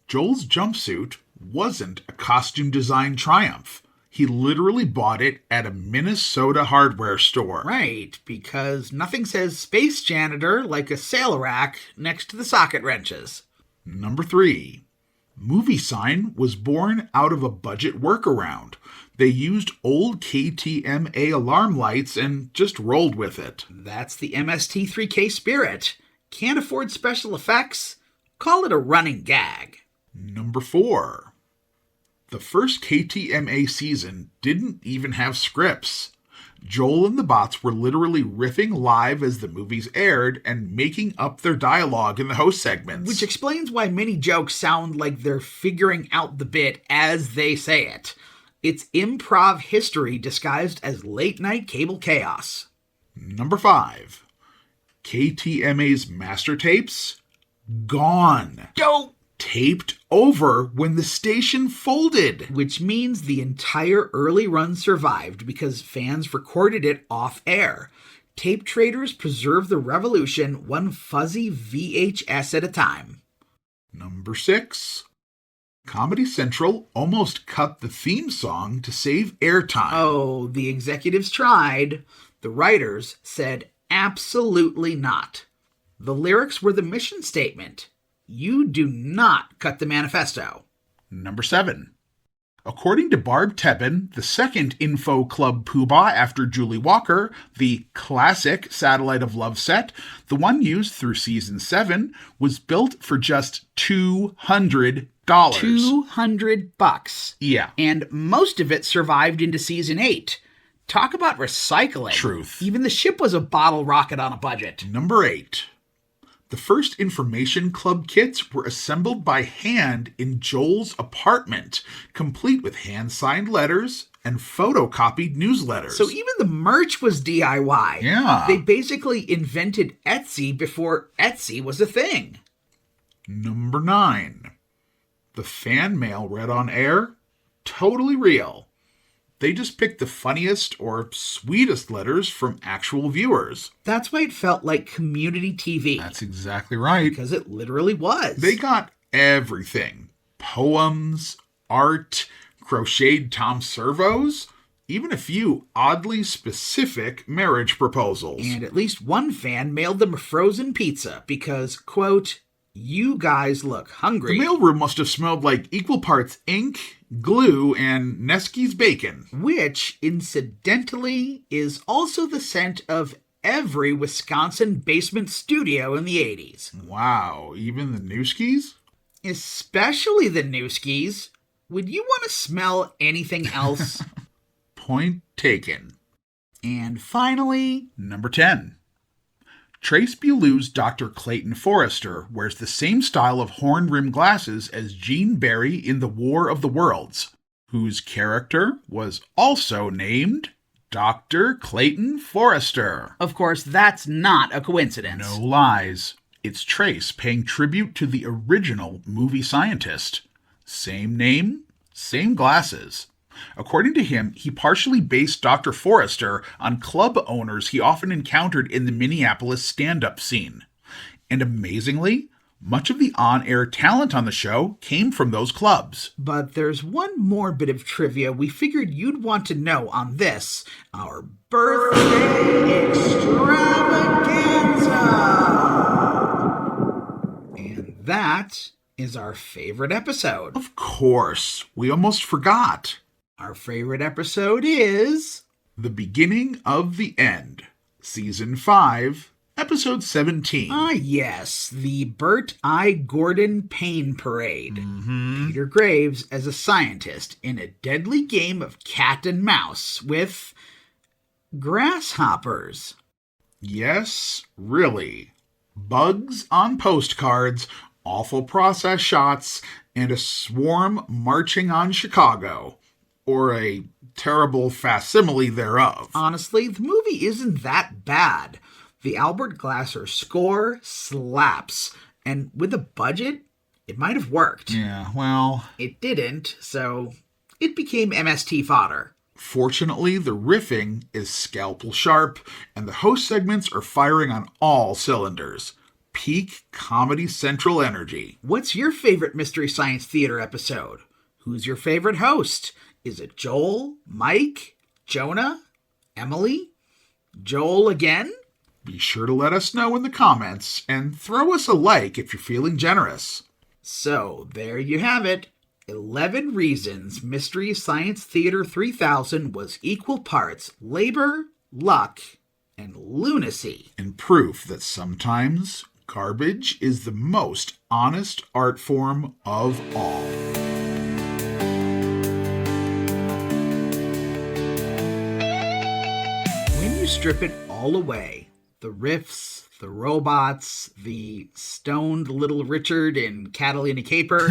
Speaker 1: Joel's jumpsuit wasn't a costume design triumph. He literally bought it at a Minnesota hardware store.
Speaker 2: Right, because nothing says space janitor like a sail rack next to the socket wrenches.
Speaker 1: Number 3, Movie Sign was born out of a budget workaround. They used old KTMA alarm lights and just rolled with it.
Speaker 2: That's the MST3K spirit. Can't afford special effects? Call it a running gag.
Speaker 1: Number 4, the first KTMA season didn't even have scripts. Joel and the bots were literally riffing live as the movies aired and making up their dialogue in the host segments.
Speaker 2: Which explains why many jokes sound like they're figuring out the bit as they say it. It's improv history disguised as late-night cable chaos.
Speaker 1: Number 5, KTMA's master tapes, gone.
Speaker 2: Dope!
Speaker 1: Taped over when the station folded.
Speaker 2: Which means the entire early run survived because fans recorded it off-air. Tape traders preserve the revolution one fuzzy VHS at a time.
Speaker 1: Number 6. Comedy Central almost cut the theme song to save airtime.
Speaker 2: Oh, the executives tried. The writers said absolutely not. The lyrics were the mission statement. You do not cut the manifesto.
Speaker 1: Number 7. According to Barb Tebben, the second Info Club Poobah after Julie Walker, the classic Satellite of Love set, the one used through season 7, was built for just $200.
Speaker 2: $200.
Speaker 1: Yeah.
Speaker 2: And most of it survived into season 8. Talk about recycling.
Speaker 1: Truth.
Speaker 2: Even the ship was a bottle rocket on a budget.
Speaker 1: Number 8. The first information club kits were assembled by hand in Joel's apartment, complete with hand-signed letters and photocopied newsletters.
Speaker 2: So even the merch was DIY.
Speaker 1: Yeah.
Speaker 2: They basically invented Etsy before Etsy was a thing.
Speaker 1: Number 9. The fan mail read on air, totally real. They just picked the funniest or sweetest letters from actual viewers.
Speaker 2: That's why it felt like community TV.
Speaker 1: That's exactly right.
Speaker 2: Because it literally was.
Speaker 1: They got everything. Poems, art, crocheted Tom Servos, even a few oddly specific marriage proposals.
Speaker 2: And at least one fan mailed them a frozen pizza because, quote, you guys look hungry.
Speaker 1: The mailroom must have smelled like equal parts ink, glue, and Neskie's bacon.
Speaker 2: Which, incidentally, is also the scent of every Wisconsin basement studio in the 80s.
Speaker 1: Wow, even the Newskies?
Speaker 2: Especially the Newskies. Would you want to smell anything else?
Speaker 1: Point taken.
Speaker 2: And finally,
Speaker 1: Number 10. Trace Beaulieu's Dr. Clayton Forrester wears the same style of horn-rimmed glasses as Gene Barry in The War of the Worlds, whose character was also named Dr. Clayton Forrester.
Speaker 2: of course, that's not a coincidence.
Speaker 1: No lies. It's Trace paying tribute to the original movie scientist. Same name, same glasses. According to him, he partially based Dr. Forrester on club owners he often encountered in the Minneapolis stand-up scene. And amazingly, much of the on-air talent on the show came from those clubs.
Speaker 2: But there's one more bit of trivia we figured you'd want to know on this, our birthday extravaganza. And that is our favorite episode.
Speaker 1: Of course, we almost forgot.
Speaker 2: Our favorite episode is
Speaker 1: The Beginning of the End, Season 5, Episode 17.
Speaker 2: yes, the Bert I. Gordon Pain Parade. Peter Graves as a scientist in a deadly game of cat and mouse with grasshoppers.
Speaker 1: Yes, really. Bugs on postcards, awful process shots, and a swarm marching on Chicago. Or a terrible facsimile thereof.
Speaker 2: Honestly, the movie isn't that bad. The Albert Glasser score slaps, and with a budget, it might have worked.
Speaker 1: Yeah, well,
Speaker 2: It didn't, so it became MST fodder.
Speaker 1: fortunately, the riffing is scalpel sharp, and the host segments are firing on all cylinders. Peak Comedy Central energy.
Speaker 2: What's your favorite Mystery Science Theater episode? Who's your favorite host? Is it Joel, Mike, Jonah, Emily? Joel again?
Speaker 1: Be sure to let us know in the comments, and throw us a like if you're feeling generous.
Speaker 2: So, there you have it. 11 reasons Mystery Science Theater 3000 was equal parts labor, luck, and lunacy.
Speaker 1: And proof that sometimes garbage is the most honest art form of all.
Speaker 2: When you strip it all away, the riffs, the robots, the stoned little Richard in Catalina Caper,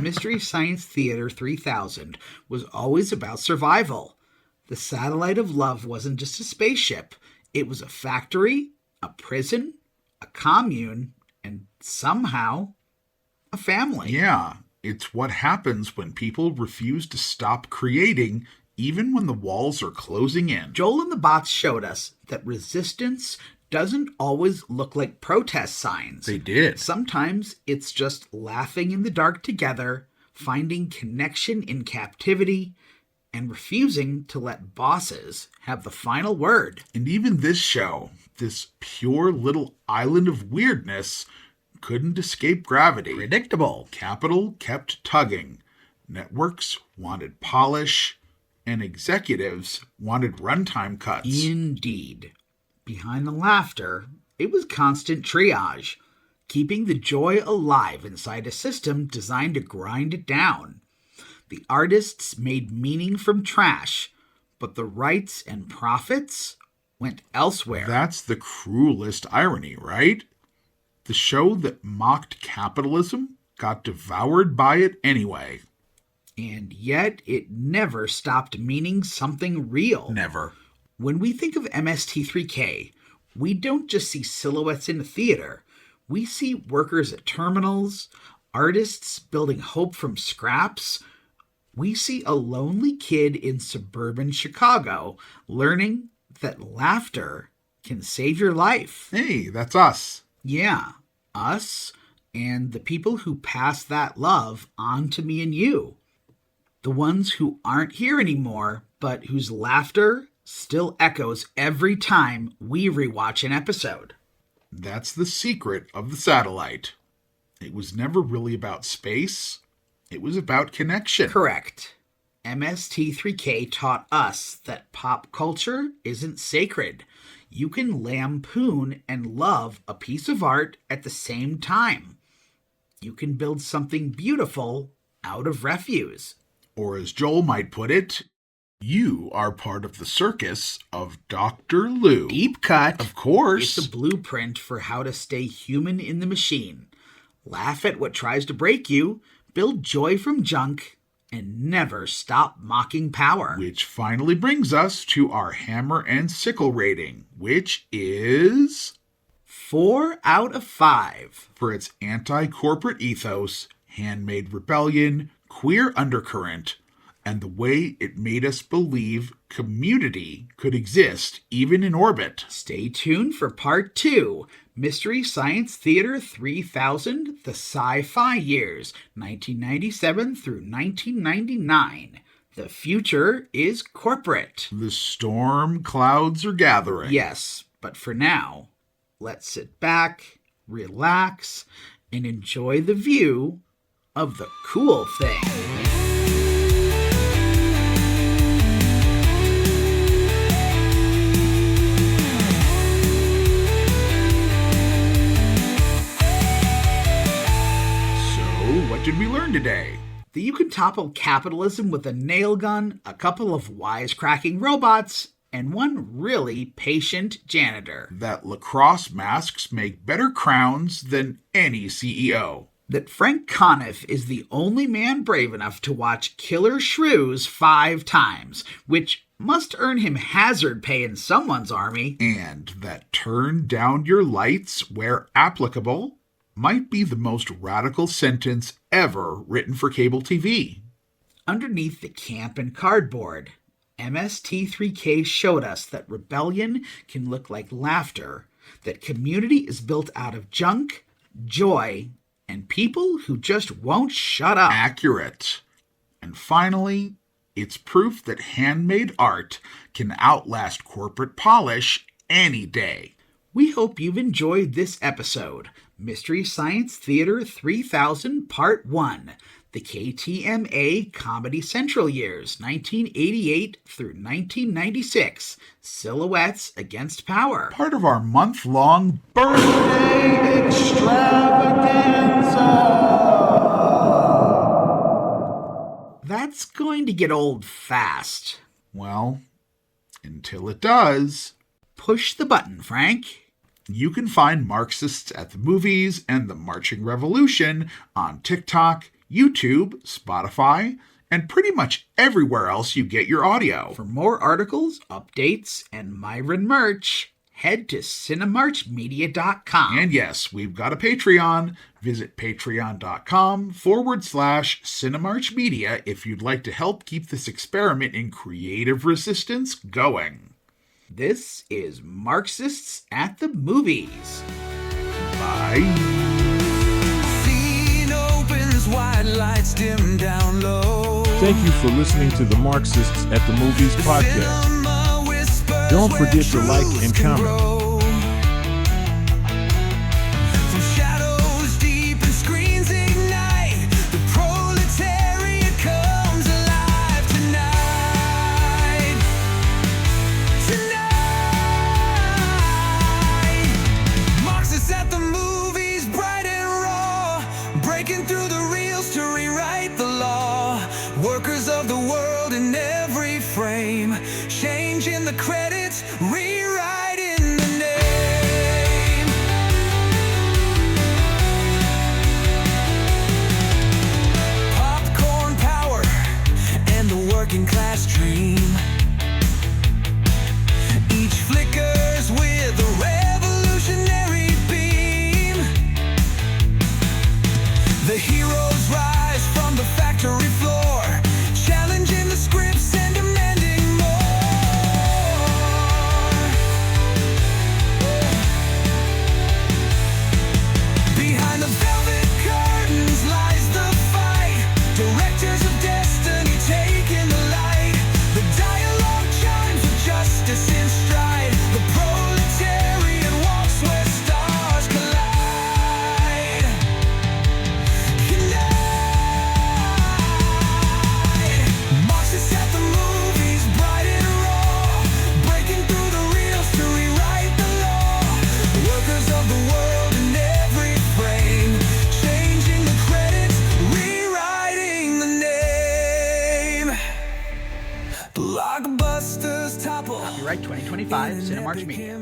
Speaker 2: Mystery Science Theater 3000 was always about survival. The Satellite of Love wasn't just a spaceship. It was a factory, a prison, a commune, and somehow a family.
Speaker 1: Yeah, it's what happens when people refuse to stop creating, even when the walls are closing in.
Speaker 2: Joel and the Bots showed us that resistance doesn't always look like protest signs.
Speaker 1: They did.
Speaker 2: Sometimes it's just laughing in the dark together, finding connection in captivity, and refusing to let bosses have the final word.
Speaker 1: And even this show, this pure little island of weirdness, couldn't escape gravity.
Speaker 2: Predictable.
Speaker 1: Capital kept tugging. Networks wanted polish, and executives wanted runtime cuts.
Speaker 2: Indeed. Behind the laughter, it was constant triage, keeping the joy alive inside a system designed to grind it down. The artists made meaning from trash, but the rights and profits went elsewhere.
Speaker 1: That's the cruelest irony, right? The show that mocked capitalism got devoured by it anyway.
Speaker 2: And yet it never stopped meaning something real.
Speaker 1: Never.
Speaker 2: When we think of MST3K, we don't just see silhouettes in a theater. We see workers at terminals, artists building hope from scraps. We see a lonely kid in suburban Chicago learning that laughter can save your life.
Speaker 1: Hey, that's us.
Speaker 2: Yeah, us and the people who pass that love on to me and you. The ones who aren't here anymore, but whose laughter still echoes every time we rewatch an episode.
Speaker 1: That's the secret of the satellite. It was never really about space. It was about connection.
Speaker 2: Correct. MST3K taught us that pop culture isn't sacred. You can lampoon and love a piece of art at the same time. You can build something beautiful out of refuse.
Speaker 1: Or as Joel might put it, you are part of the circus of Dr. Lou.
Speaker 2: Deep cut.
Speaker 1: Of course.
Speaker 2: It's a blueprint for how to stay human in the machine. Laugh at what tries to break you, build joy from junk, and never stop mocking power.
Speaker 1: Which finally brings us to our hammer and sickle rating, which is
Speaker 2: 4 out of 5.
Speaker 1: for its anti-corporate ethos, handmade rebellion, queer undercurrent, and the way it made us believe community could exist even in orbit.
Speaker 2: Stay tuned for part 2, Mystery Science Theater 3000, The Sci-Fi Years, 1997 through 1999. The future is corporate.
Speaker 1: The storm clouds are gathering.
Speaker 2: Yes, but for now, let's sit back, relax, and enjoy the view of the cool thing.
Speaker 1: What did we learn today?
Speaker 2: That you can topple capitalism with a nail gun, a couple of wisecracking robots, and one really patient janitor.
Speaker 1: That lacrosse masks make better crowns than any CEO.
Speaker 2: That Frank Conniff is the only man brave enough to watch Killer Shrews 5 times, which must earn him hazard pay in someone's army.
Speaker 1: And that turn down your lights where applicable might be the most radical sentence ever written for cable TV.
Speaker 2: Underneath the camp and cardboard, MST3K showed us that rebellion can look like laughter, that community is built out of junk, joy, and people who just won't shut up.
Speaker 1: Accurate. And finally, it's proof that handmade art can outlast corporate polish any day.
Speaker 2: We hope you've enjoyed this episode, Mystery Science Theater 3000 Part 1, the KTMA Comedy Central years, 1988 through 1996, Silhouettes Against Power.
Speaker 1: Part of our month-long birthday extravaganza.
Speaker 2: That's going to get old fast.
Speaker 1: Well, until it does.
Speaker 2: Push the button, Frank.
Speaker 1: You can find Marxists at the Movies and the Marching Revolution on TikTok, YouTube, Spotify, and pretty much everywhere else you get your audio.
Speaker 2: For more articles, updates, and Myron merch, head to cinemarchmedia.com.
Speaker 1: And yes, we've got a Patreon. Visit patreon.com/cinemarchmedia if you'd like to help keep this experiment in creative resistance going.
Speaker 2: This is Marxists at the Movies.
Speaker 1: Bye.
Speaker 4: Scene opens, white lights dim down low.
Speaker 3: Thank you for listening to the Marxists at the Movies podcast.
Speaker 4: Cinema whispers
Speaker 3: Don't
Speaker 4: where
Speaker 3: forget to like
Speaker 4: truths
Speaker 3: and
Speaker 4: can
Speaker 3: comment.
Speaker 4: grow. From shadows deep and screens ignite, the proletariat comes alive tonight. Marxists at the movies, bright and raw, breaking through the reels to rewrite the law. Workers of the world in every frame, changing the credits, rewriting the name. Popcorn power and the working class dream. Each flickers with a revolutionary beam. The heroes rise from the factory floor, challenging the scripts and demanding more. Behind the velvet curtains lies the fight. Directors of destiny taking the light. The dialogue chimes with justice in stride. The proletarian walks where stars collide. Marxists at the movies, bright and raw, breaking through the reels to rewrite the law. Workers of the world in every frame, changing the credits, rewriting the name. Blockbusters topple.
Speaker 2: Copyright 2025, Cinemarch Media.